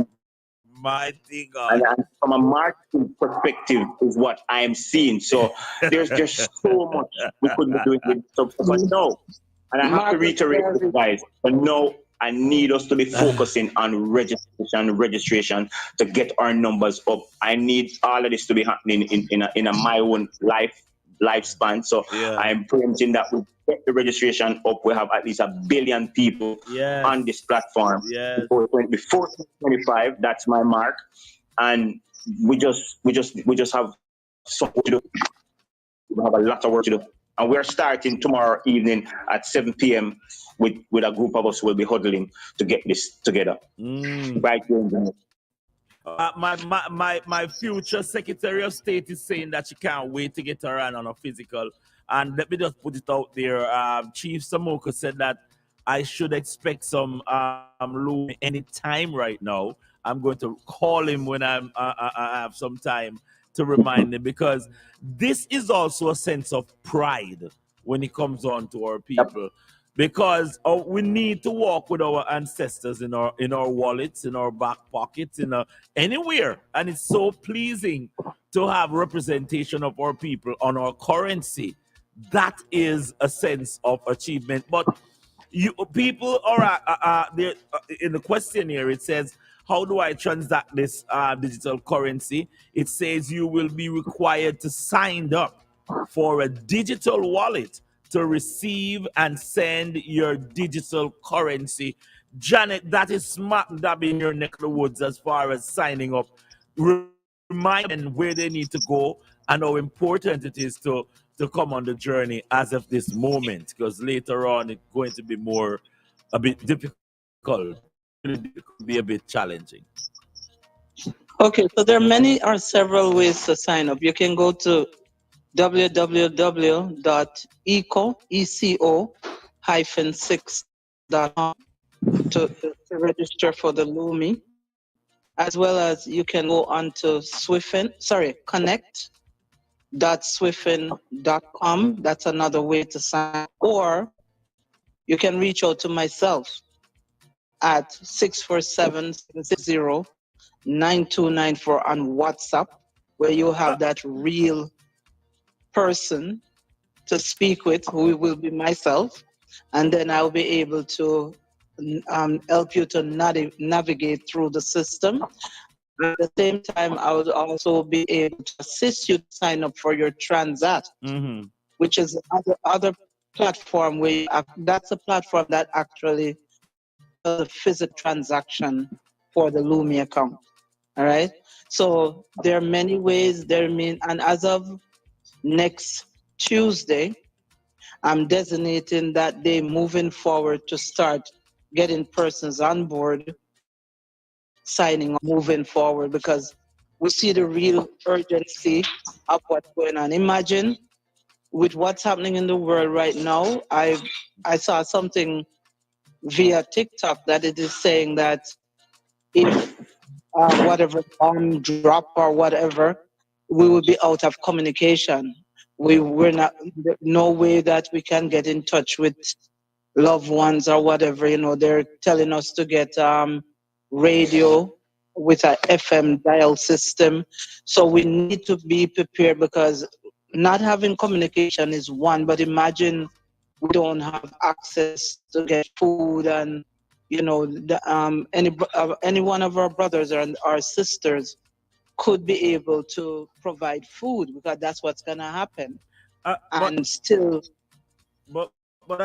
Mighty God. And from a marketing perspective is what I am seeing. So there's so much we could be doing with stuff. But no, and I have to reiterate this, guys, but no, I need us to be focusing on registration to get our numbers up. I need all of this to be happening in my own lifespan. So I'm preempting that we get the registration up. We have at least 1 billion people on this platform before 2025. That's my mark, and we just have some work to do. We have a lot of work to do, and we're starting tomorrow evening at 7 p.m. with a group of us who will be huddling to get this together. Right here in the My future Secretary of State is saying that she can't wait to get her on a physical. And let me just put it out there. Chief Samoka said that I should expect some Lumi any time right now. I'm going to call him when I have some time to remind him, because this is also a sense of pride when it comes on to our people. Because we need to walk with our ancestors in our wallets, in our back pockets, anywhere, and it's so pleasing to have representation of our people on our currency. That is a sense of achievement. But people are there in the questionnaire. It says, "How do I transact this digital currency?" It says you will be required to sign up for a digital wallet to receive and send your digital currency. Janet, that is smack dab in your neck of the woods as far as signing up. Remind them where they need to go and how important it is to come on the journey as of this moment, because later on it's going to be a bit difficult. It could be a bit challenging. Okay, so there are many or several ways to sign up. You can go to www.eco-6.com to register for the Lumi, as well as you can go onto connect.swiffin.com. That's another way to sign up. Or you can reach out to myself at 647-760-9294 on WhatsApp, where you have that real person to speak with, who will be myself, and then I'll be able to help you to navigate through the system. At the same time, I would also be able to assist you to sign up for your Transat, which is other platform where that's a platform that actually does a physical transaction for the Lumi account. All right. So there are many ways and as of next Tuesday, I'm designating that day moving forward to start getting persons on board, signing up, moving forward, because we see the real urgency of what's going on. Imagine with what's happening in the world right now. I saw something via TikTok that it is saying that if whatever bomb drop or whatever, we will be out of communication. We're not, no way that we can get in touch with loved ones or whatever. They're telling us to get radio with a FM dial system. So we need to be prepared, because not having communication is one, but imagine we don't have access to get food, and any one of our brothers or our sisters could be able to provide food, because that's what's going to happen. But I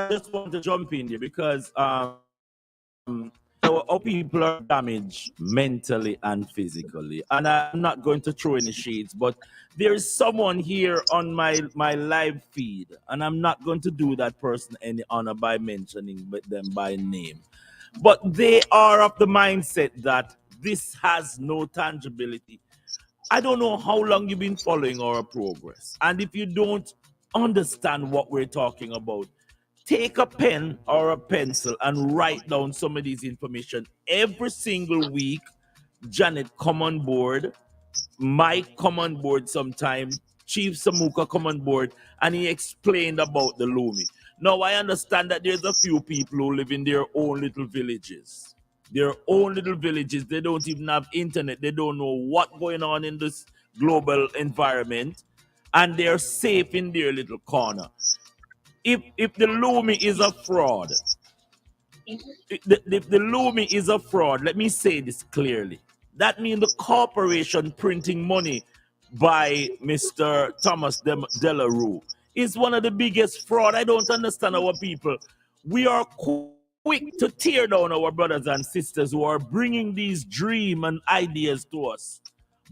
just want to jump in here, because our people are damaged mentally and physically. And I'm not going to throw any shades, but there is someone here on my live feed, and I'm not going to do that person any honor by mentioning them by name. But they are of the mindset that this has no tangibility. I don't know how long you've been following our progress. And if you don't understand what we're talking about, take a pen or a pencil and write down some of these information. Every single week, Janet come on board, Mike come on board sometime, Chief Samuka come on board, and he explained about the Lumi. Now, I understand that there's a few people who live in their own little villages. Their own little villages. They don't even have internet. They don't know what's going on in this global environment. And they're safe in their little corner. If the Lumi is a fraud, if the Lumi is a fraud, let me say this clearly. That means the corporation printing money by Mr. Thomas Delarue is one of the biggest fraud. I don't understand our people. We are quick to tear down our brothers and sisters who are bringing these dreams and ideas to us.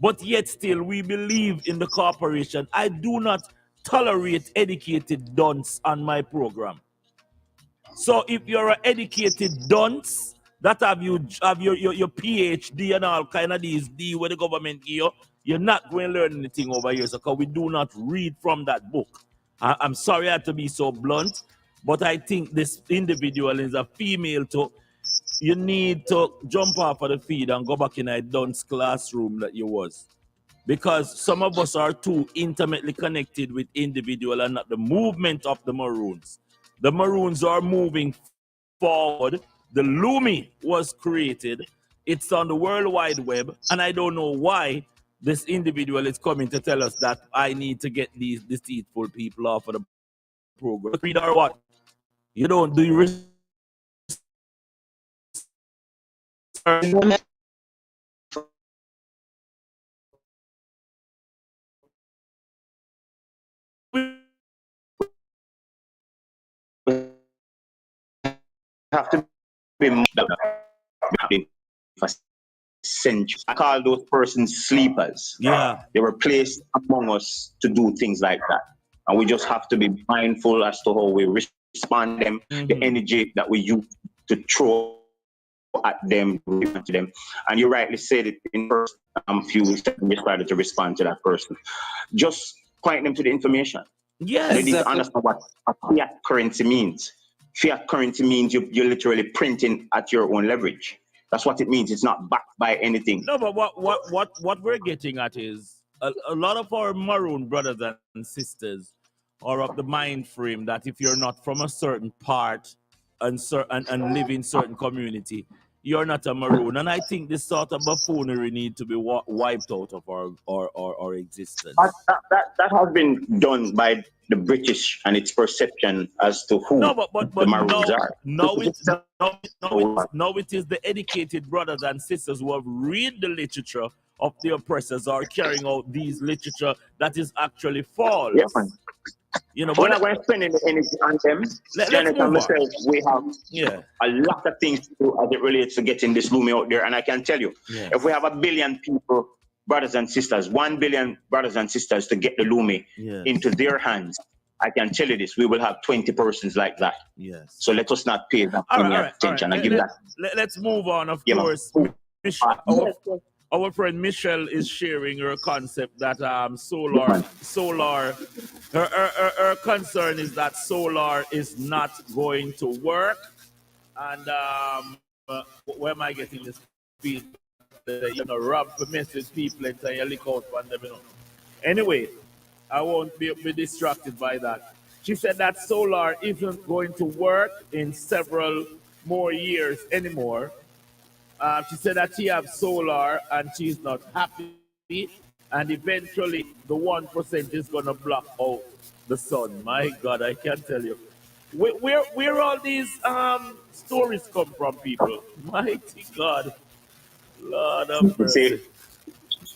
But yet still we believe in the corporation. I do not tolerate educated dunce on my program. So if you're an educated dunce that have your PhD and all kind of these D where the government give you, you're not going to learn anything over here. So because we do not read from that book. I'm sorry I had to be so blunt, but I think this individual is a female too. You need to jump off of the feed and go back in a dunce classroom that you was. Because some of us are too intimately connected with individual and not the movement of the Maroons. The Maroons are moving forward. The Lumi was created. It's on the World Wide Web. And I don't know why this individual is coming to tell us that I need to get these deceitful people off of the program. Read or what? You don't do research. Have to be for centuries. I call those persons sleepers. Yeah. They were placed among us to do things like that. And we just have to be mindful as to how we respond to them, the energy that we use to throw at them, to them. And you rightly said it in first few weeks that we started to respond to that person. Just point them to the information. Yes. They need to understand what fiat currency means. Fiat currency means you're literally printing at your own leverage. That's what it means. It's not backed by anything. No, but what we're getting at is a lot of our Maroon brothers and sisters are of the mind frame that if you're not from a certain part and live in certain community, you're not a Maroon. And I think this sort of buffoonery need to be wiped out of our existence. That has been done by the British and its perception as to who the Maroons are. Now it is the educated brothers and sisters who have read the literature of the oppressors are carrying out these literature that is actually false. Yeah, you know, we're not going to spend any energy on them. Janet and myself, we have a lot of things to do as it relates to getting this Lumi out there. And I can tell you, if we have 1 billion people, brothers and sisters, 1 billion brothers and sisters to get the Lumi into their hands, I can tell you this, we will have 20 persons like that. Yes. So let us not pay that any attention. And give that. Let's move on, of course. Our friend Michelle is sharing her concept that solar. Her concern is that solar is not going to work. And where am I getting this feed? Rob for message people and say, look out for them. Anyway, I won't be distracted by that. She said that solar isn't going to work in several more years anymore. She said that she has solar and she's not happy, and eventually the 1% is going to block out the sun. My God, I can't tell you. Where all these stories come from, people? Mighty God. Lord of mercy.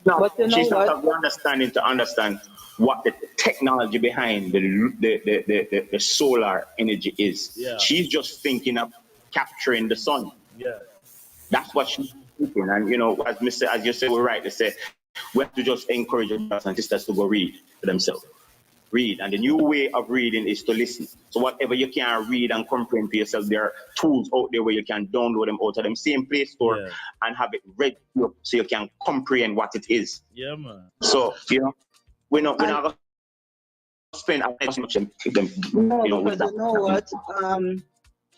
No, she's not have the understanding to understand what the technology behind the solar energy is. Yeah. She's just thinking of capturing the sun. Yeah. That's what she's thinking. And you know, as you say, we're right. They say we have to just encourage our brothers and sisters to go read for themselves. Read, and the new way of reading is to listen. So whatever you can read and comprehend for yourself, there are tools out there where you can download them out of them same Play Store and have it read so you can comprehend what it is. Yeah, man. So you know, we're not gonna spend as much time, No, you know, with because that. you know what?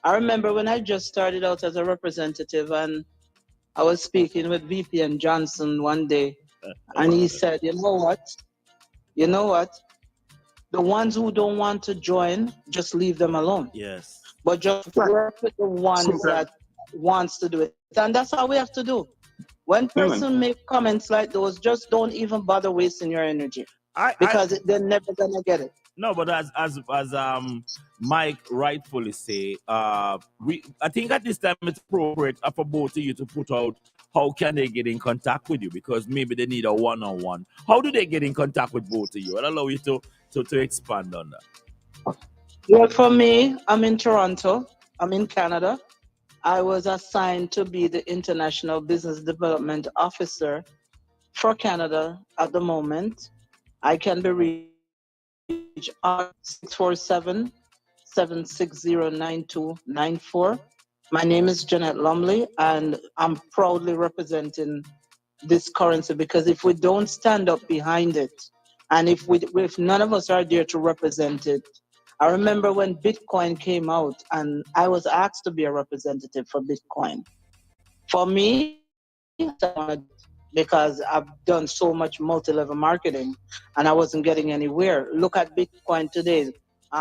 I remember when I just started out as a representative, and I was speaking with VPN Johnson one day, and he said, you know what? The ones who don't want to join, just leave them alone. Yes. But just work with the ones that wants to do it. And that's how we have to do. When person make comments like those, just don't even bother wasting your energy. Because they're never gonna get it. No, but as Mike rightfully say, I think at this time it's appropriate for both of you to put out how can they get in contact with you, because maybe they need a one-on-one. How do they get in contact with both of you? I'll allow you to expand on that. Well, for me, I'm in Toronto. I'm in Canada. I was assigned to be the International Business Development Officer for Canada at the moment. I can be reached on 647-760-9294. My name is Jeanette Lumley, and I'm proudly representing this currency, because if we don't stand up behind it, and if none of us are there to represent it. I remember when Bitcoin came out and I was asked to be a representative for Bitcoin. For me, because I've done so much multi-level marketing and I wasn't getting anywhere. Look at Bitcoin today.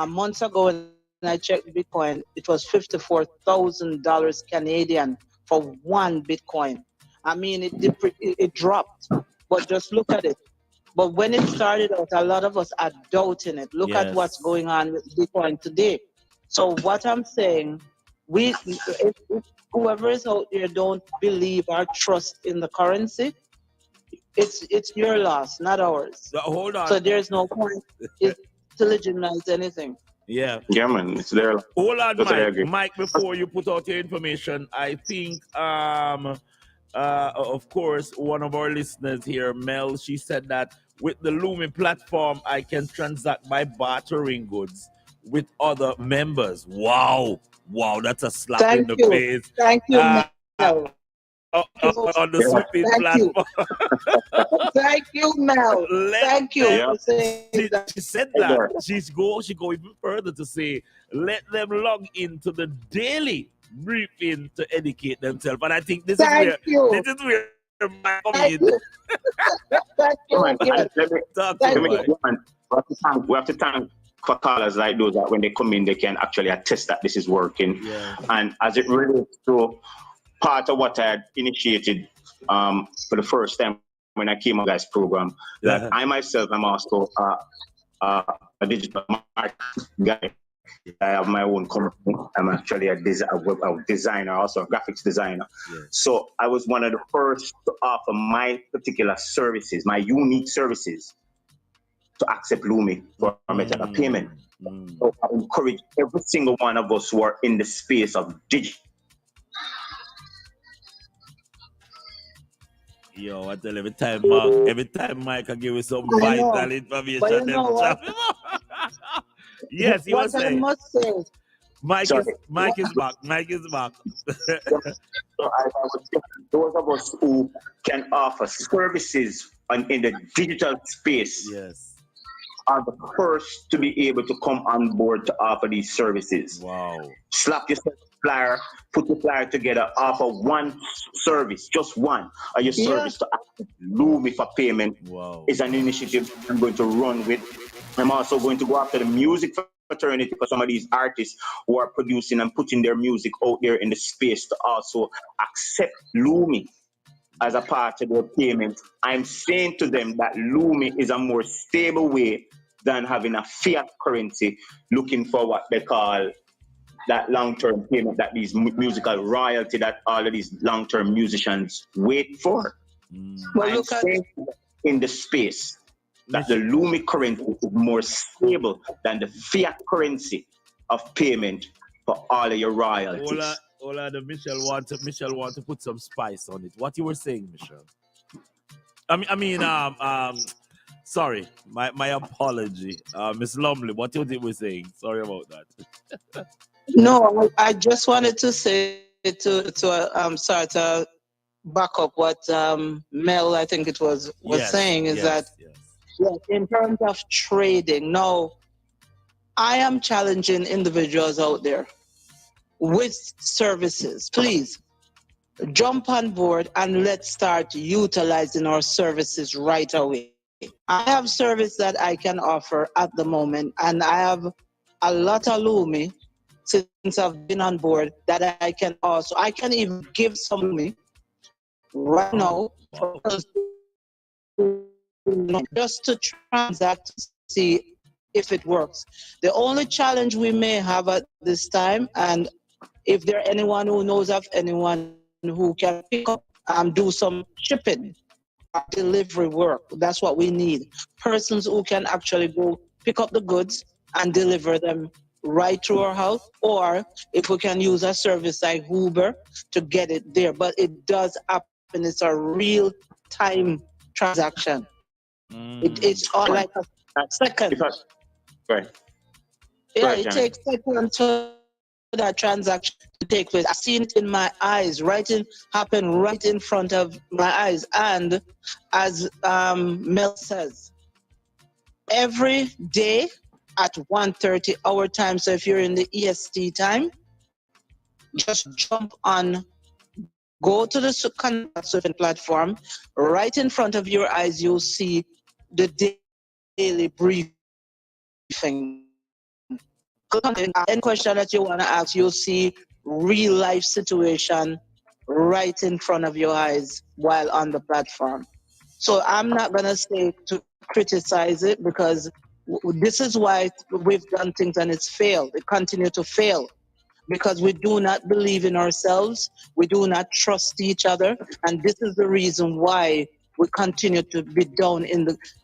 Months ago when I checked Bitcoin, it was $54,000 Canadian for one Bitcoin. I mean, it dropped, but just look at it. But when it started out, a lot of us are doubting it. Look at what's going on with Bitcoin today. So what I'm saying, if whoever is out there don't believe or trust in the currency, it's your loss, not ours. Hold on. So there's no point to legitimize anything. Yeah. Yeah, man, it's there. Hold on, Mike. Mike, before you put out your information, I think of course, one of our listeners here, Mel, she said that with the Lumi platform, I can transact by bartering goods with other members. Wow, that's a slap in the face. Thank you, Mel. On the Swiftly platform. Thank you, Mel. Thank you. She said that. She go even further to say, let them log into the daily briefing to educate themselves. And I think this is where my Thank you. We have to thank for callers like those that when they come in, they can actually attest that this is working. Yeah. And as it relates to part of what I had initiated for the first time when I came on guys program, that I myself am also a digital marketing guy. I have my own company. I'm actually a designer, also a graphics designer. Yes. So I was one of the first to offer my particular services, my unique services, to accept Lumi for a method of payment. So I encourage every single one of us who are in the space of digital. Yo, I tell every time Mike can give you some vital information. But you know what? Yes, you were saying. I must say, Mike is back. Mike is back. So I would say those of us who can offer services in the digital space are the first to be able to come on board to offer these services. Wow. Slap yourself flyer, put the flyer together, offer one service, just one, or your service to access Lumi for payment is an initiative I'm going to run with. I'm also going to go after the music fraternity for some of these artists who are producing and putting their music out there in the space to also accept Lumi as a part of their payment. I'm saying to them that Lumi is a more stable way than having a fiat currency looking for what they call that long-term payment, that these musical royalty that all of these long-term musicians wait for. Well, I'm saying in the space that the Lumi currency is more stable than the fiat currency of payment for all of your royalties. Michelle want to put some spice on it. What you were saying, Michelle? Sorry, my apology, Miss Lumley. What you were saying? Sorry about that. No, I just wanted to say sorry to back up what Mel, I think it was saying, is that yes, in terms of trading, now I am challenging individuals out there with services. Please jump on board and let's start utilizing our services right away. I have service that I can offer at the moment, and I have a lot of Lumi since I've been on board that I can even give some Lumi right now for us just to transact to see if it works. The only challenge we may have at this time, and if there anyone who knows of anyone who can pick up and do some shipping or delivery work, that's what we need. Persons who can actually go pick up the goods and deliver them right through our house, or if we can use a service like Uber to get it there. But it does happen. It's a real time transaction. It's all like a second. Right. Yeah, Right, it Janet. takes seconds for that transaction to take place. I've seen it in my eyes, happen right in front of my eyes. And as Mel says, every day at 1:30 our time. So if you're in the EST time, just jump on, go to the Connect Surfing platform. Right in front of your eyes, you'll see the daily briefing. Any question that you want to ask, you'll see real life situation right in front of your eyes while on the platform. So I'm not going to say to criticize it, because this is why we've done things and it's failed. It continues to fail because we do not believe in ourselves. We do not trust each other. And this is the reason why we continue to be down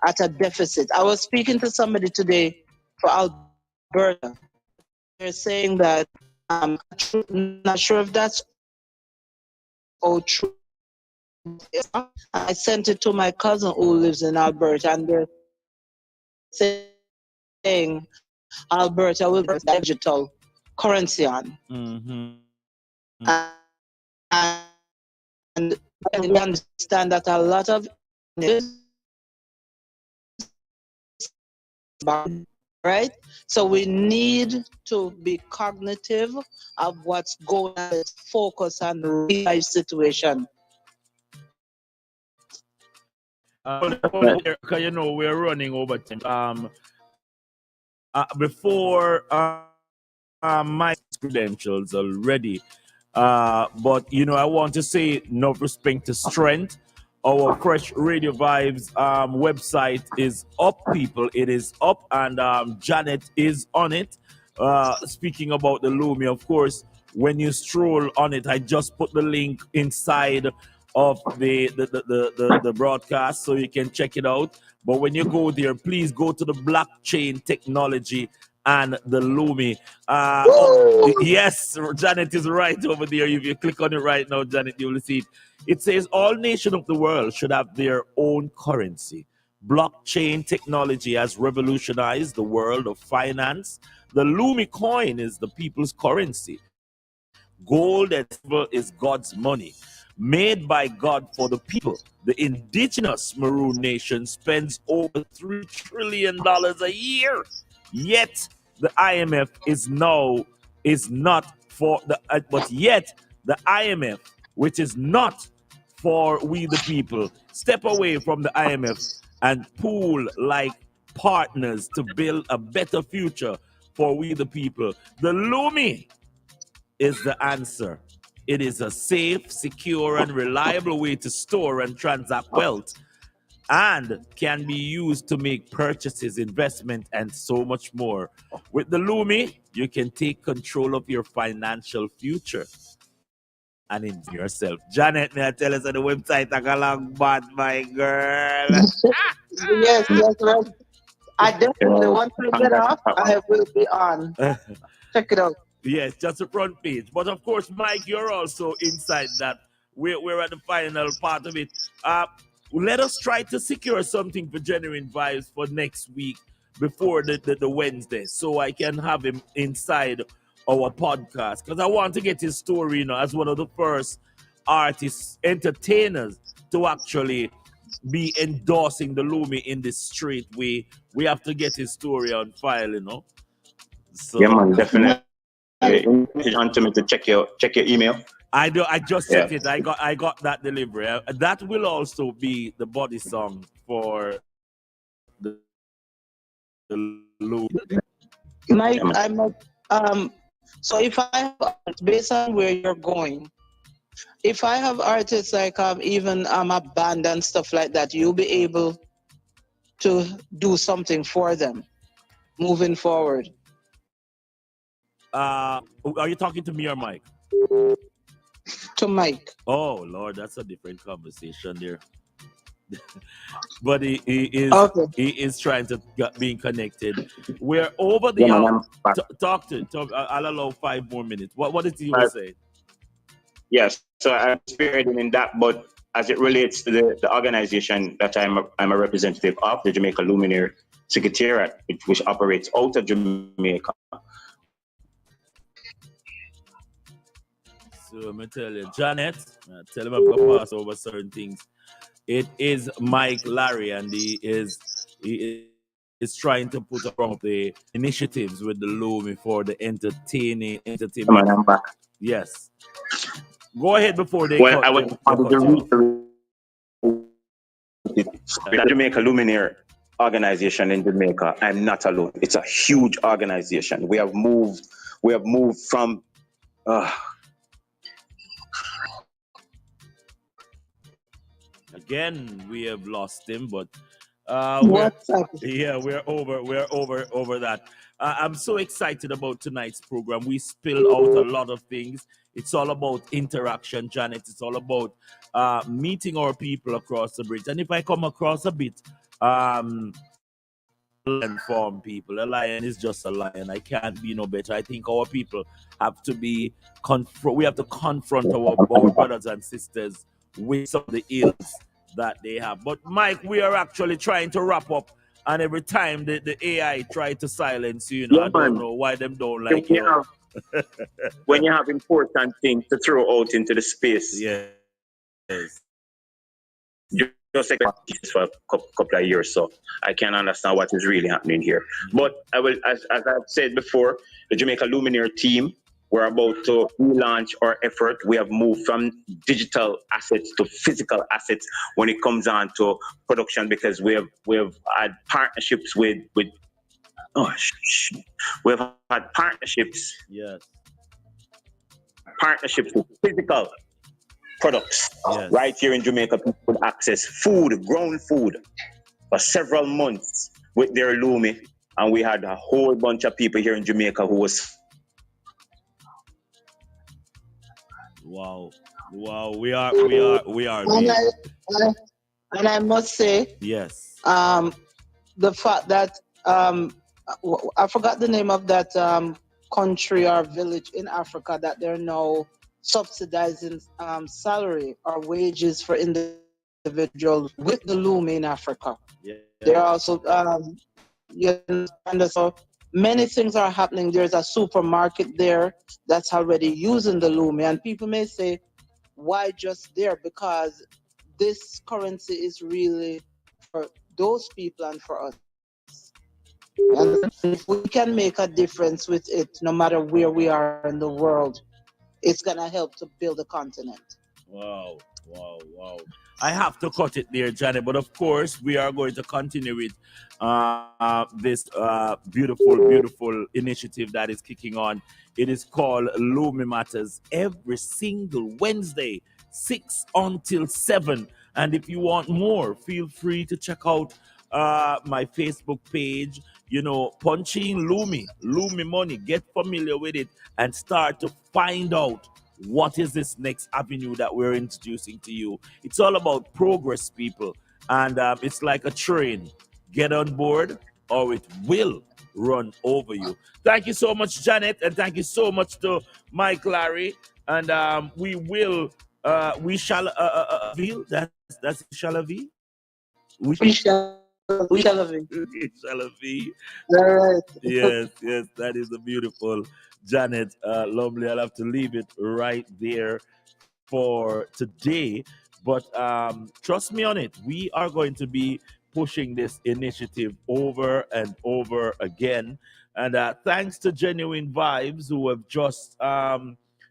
at a deficit. I was speaking to somebody today for Alberta. They're saying that I'm not sure if that's all true. I sent it to my cousin who lives in Alberta, and they're saying Alberta will have digital currency on. And we understand that a lot of right? So we need to be cognitive of what's going on. Let's focus on the real life situation. Because we're running over time. Before my credentials already, but I want to say no respect to strength. Our Fresh Radio Vibes website is up, people. It is up, and Janet is on it. Speaking about the Lumi, of course, when you stroll on it, I just put the link inside of the broadcast so you can check it out. But when you go there, please go to the blockchain technology and the Lumi. Yes, Janet is right over there. If you click on it right now, Janet, you will see it. It says all nations of the world should have their own currency. Blockchain technology has revolutionized the world of finance. The Lumi coin is the people's currency. Gold and silver is God's money, made by God for the people. The indigenous Maroon Nation spends over $3 trillion a year. Yet the IMF is not for the but yet the IMF, which is not for we the people, step away from the IMF and pool like partners to build a better future for we the people. The Lumi is the answer. It is a safe, secure, and reliable way to store and transact wealth, and can be used to make purchases, investment, and so much more. With the Lumi, you can take control of your financial future and in yourself. Janet, may I tell us on the website, I got along bad, my girl. Yes. I definitely, once I get off, I will be on. Check it out. Yes, just the front page. But of course, Mike, you're also inside that. We're at the final part of it. Uh, Let us try to secure something for Genuine Vibes for next week before the Wednesday, so I can have him inside our podcast, because I want to get his story, as one of the first artists, entertainers to actually be endorsing the Lumi in the street. We have to get his story on file. So Yeah, man, definitely. On to me to check your email. I do. I just checked it. I got that delivery. That will also be the body song for the Lumi. Mike, so if I have, based on where you're going, if I have artists like even a band and stuff like that, you'll be able to do something for them moving forward. Are you talking to me or Mike? To Mike. Oh Lord, that's a different conversation there. But he is trying to get being connected. We're over the hour. Talk to. I'll allow 5 more minutes. What did you say? Yes, so I'm spearheading in that, but as it relates to the organization that I'm a representative of, the Jamaica Luminaire Secretariat, which operates out of Jamaica. So I'm gonna tell you, Janet, tell him I'm gonna pass over certain things. It is Mike Larry, and he is trying to put up the initiatives with the Lumi for the entertainment. I'm back. Yes. Go ahead before they well, cut. I was the Jamaica Luminaire organization in Jamaica. I'm not alone. It's a huge organization. We have moved from Again, we have lost him, but we're over that. I'm so excited about tonight's program. We spilled out a lot of things. It's all about interaction, Janet. It's all about meeting our people across the bridge. And if I come across a bit, inform people. A lion is just a lion. I can't be no better. I think our people have to be we have to confront our brothers and sisters with some of the ills that they have. But Mike, we are actually trying to wrap up, and every time the AI try to silence you, I don't know why them don't like you. When you have important things to throw out into the space. Yes. Just like for a couple of years, so I can't understand what is really happening here. But I will, as I've said before, the Jamaica Luminaire team, we're about to relaunch our effort. We have moved from digital assets to physical assets when it comes on to production, because we have had partnerships with we've had partnerships. Yes. Partnerships with physical products. Yes. Right here in Jamaica. People could access food, grown food, for several months with their Lumi, and we had a whole bunch of people here in Jamaica who was. Wow, we are. And I must say, yes. The fact that I forgot the name of that country or village in Africa that they're now subsidizing salary or wages for individuals with the Lumi in Africa. Yeah. They're also so many things are happening. There's a supermarket there that's already using the Lumi, and people may say, why just there? Because this currency is really for those people and for us. And if we can make a difference with it, no matter where we are in the world, it's going to help to build a continent. Wow. I have to cut it there, Janet, but of course, we are going to continue with this beautiful initiative that is kicking on. It is called Lumi Matters, every single Wednesday, 6 until 7. And if you want more, feel free to check out my Facebook page. Punch in Lumi Money, get familiar with it, and start to find out what is this next avenue that we're introducing to you. It's all about progress, people, and it's like a train. Get on board, or it will run over you. Thank you so much, Janet, and thank you so much to Mike Larry. And we shall reveal that's shall reveal. We shall We shall have it shall be. All right. Yes, that is a beautiful Janet. Lovely. I'll have to leave it right there for today. But trust me on it. We are going to be pushing this initiative over and over again. And thanks to Genuine Vibes, who have just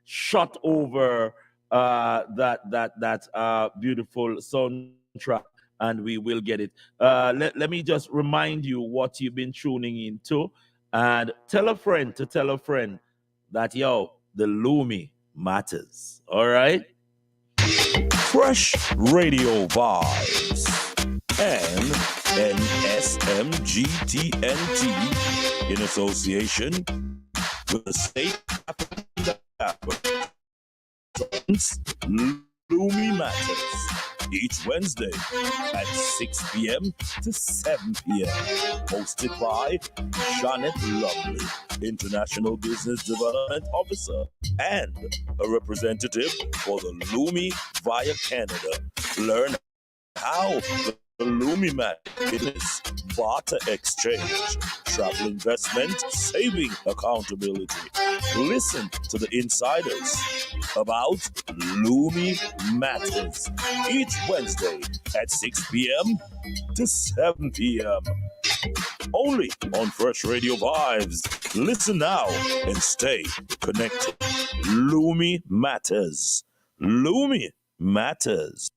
shot over that beautiful soundtrack, and we will get it. Let me just remind you what you've been tuning into, and tell a friend to tell a friend that, yo, the Lumi matters. All right? Fresh Radio Vibes and NSMGTNT in association with the State Lumi Matters each Wednesday at 6 p.m. to 7 p.m. Hosted by Janet Lovely, International Business Development Officer and a representative for the Lumi via Canada. Learn how the Lumi business, barter exchange, travel investment, saving accountability. Listen to the insiders about Lumi Matters each Wednesday at 6 p.m. to 7 p.m. Only on Fresh Radio Vibes. Listen now and stay connected. Lumi Matters. Lumi Matters.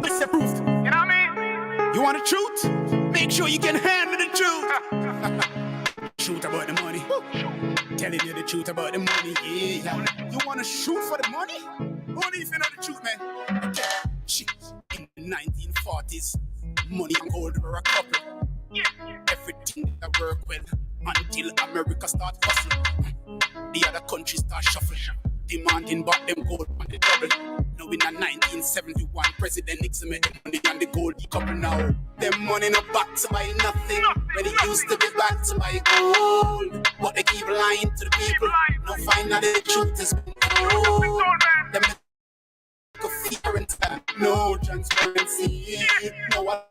It's the proof. You know what I mean? You want the truth? Make sure you can handle the truth. Truth about the money. Telling you the truth about the money. Yeah. You want to shoot for the money? Only if you know the truth, man. Shit. In the 1940s, money and gold were a couple. Everything that worked well until America started hustling. The other countries start shuffling. Demanding back them gold on the double. Now in a 1971, President Nixon made the money and the gold decouple now. Them money not back to buy nothing, when it used to be back to buy gold. But they keep lying to the people. Now finally the truth is gold. Them make a fear and time. No transparency. No one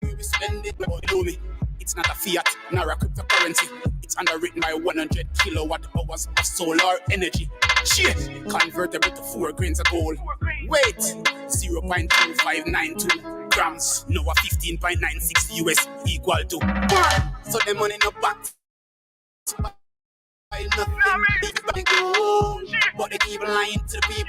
we spend it, but know me. It's not a fiat, nor a cryptocurrency. It's underwritten by 100 kilowatt hours of solar energy. Shit, convertible to 4 grains of gold. Wait, 0.2592 grams. No, a 15.96 US equal to 1. So the money no back. Buy nothing, buy gold. But they keep lying to the people.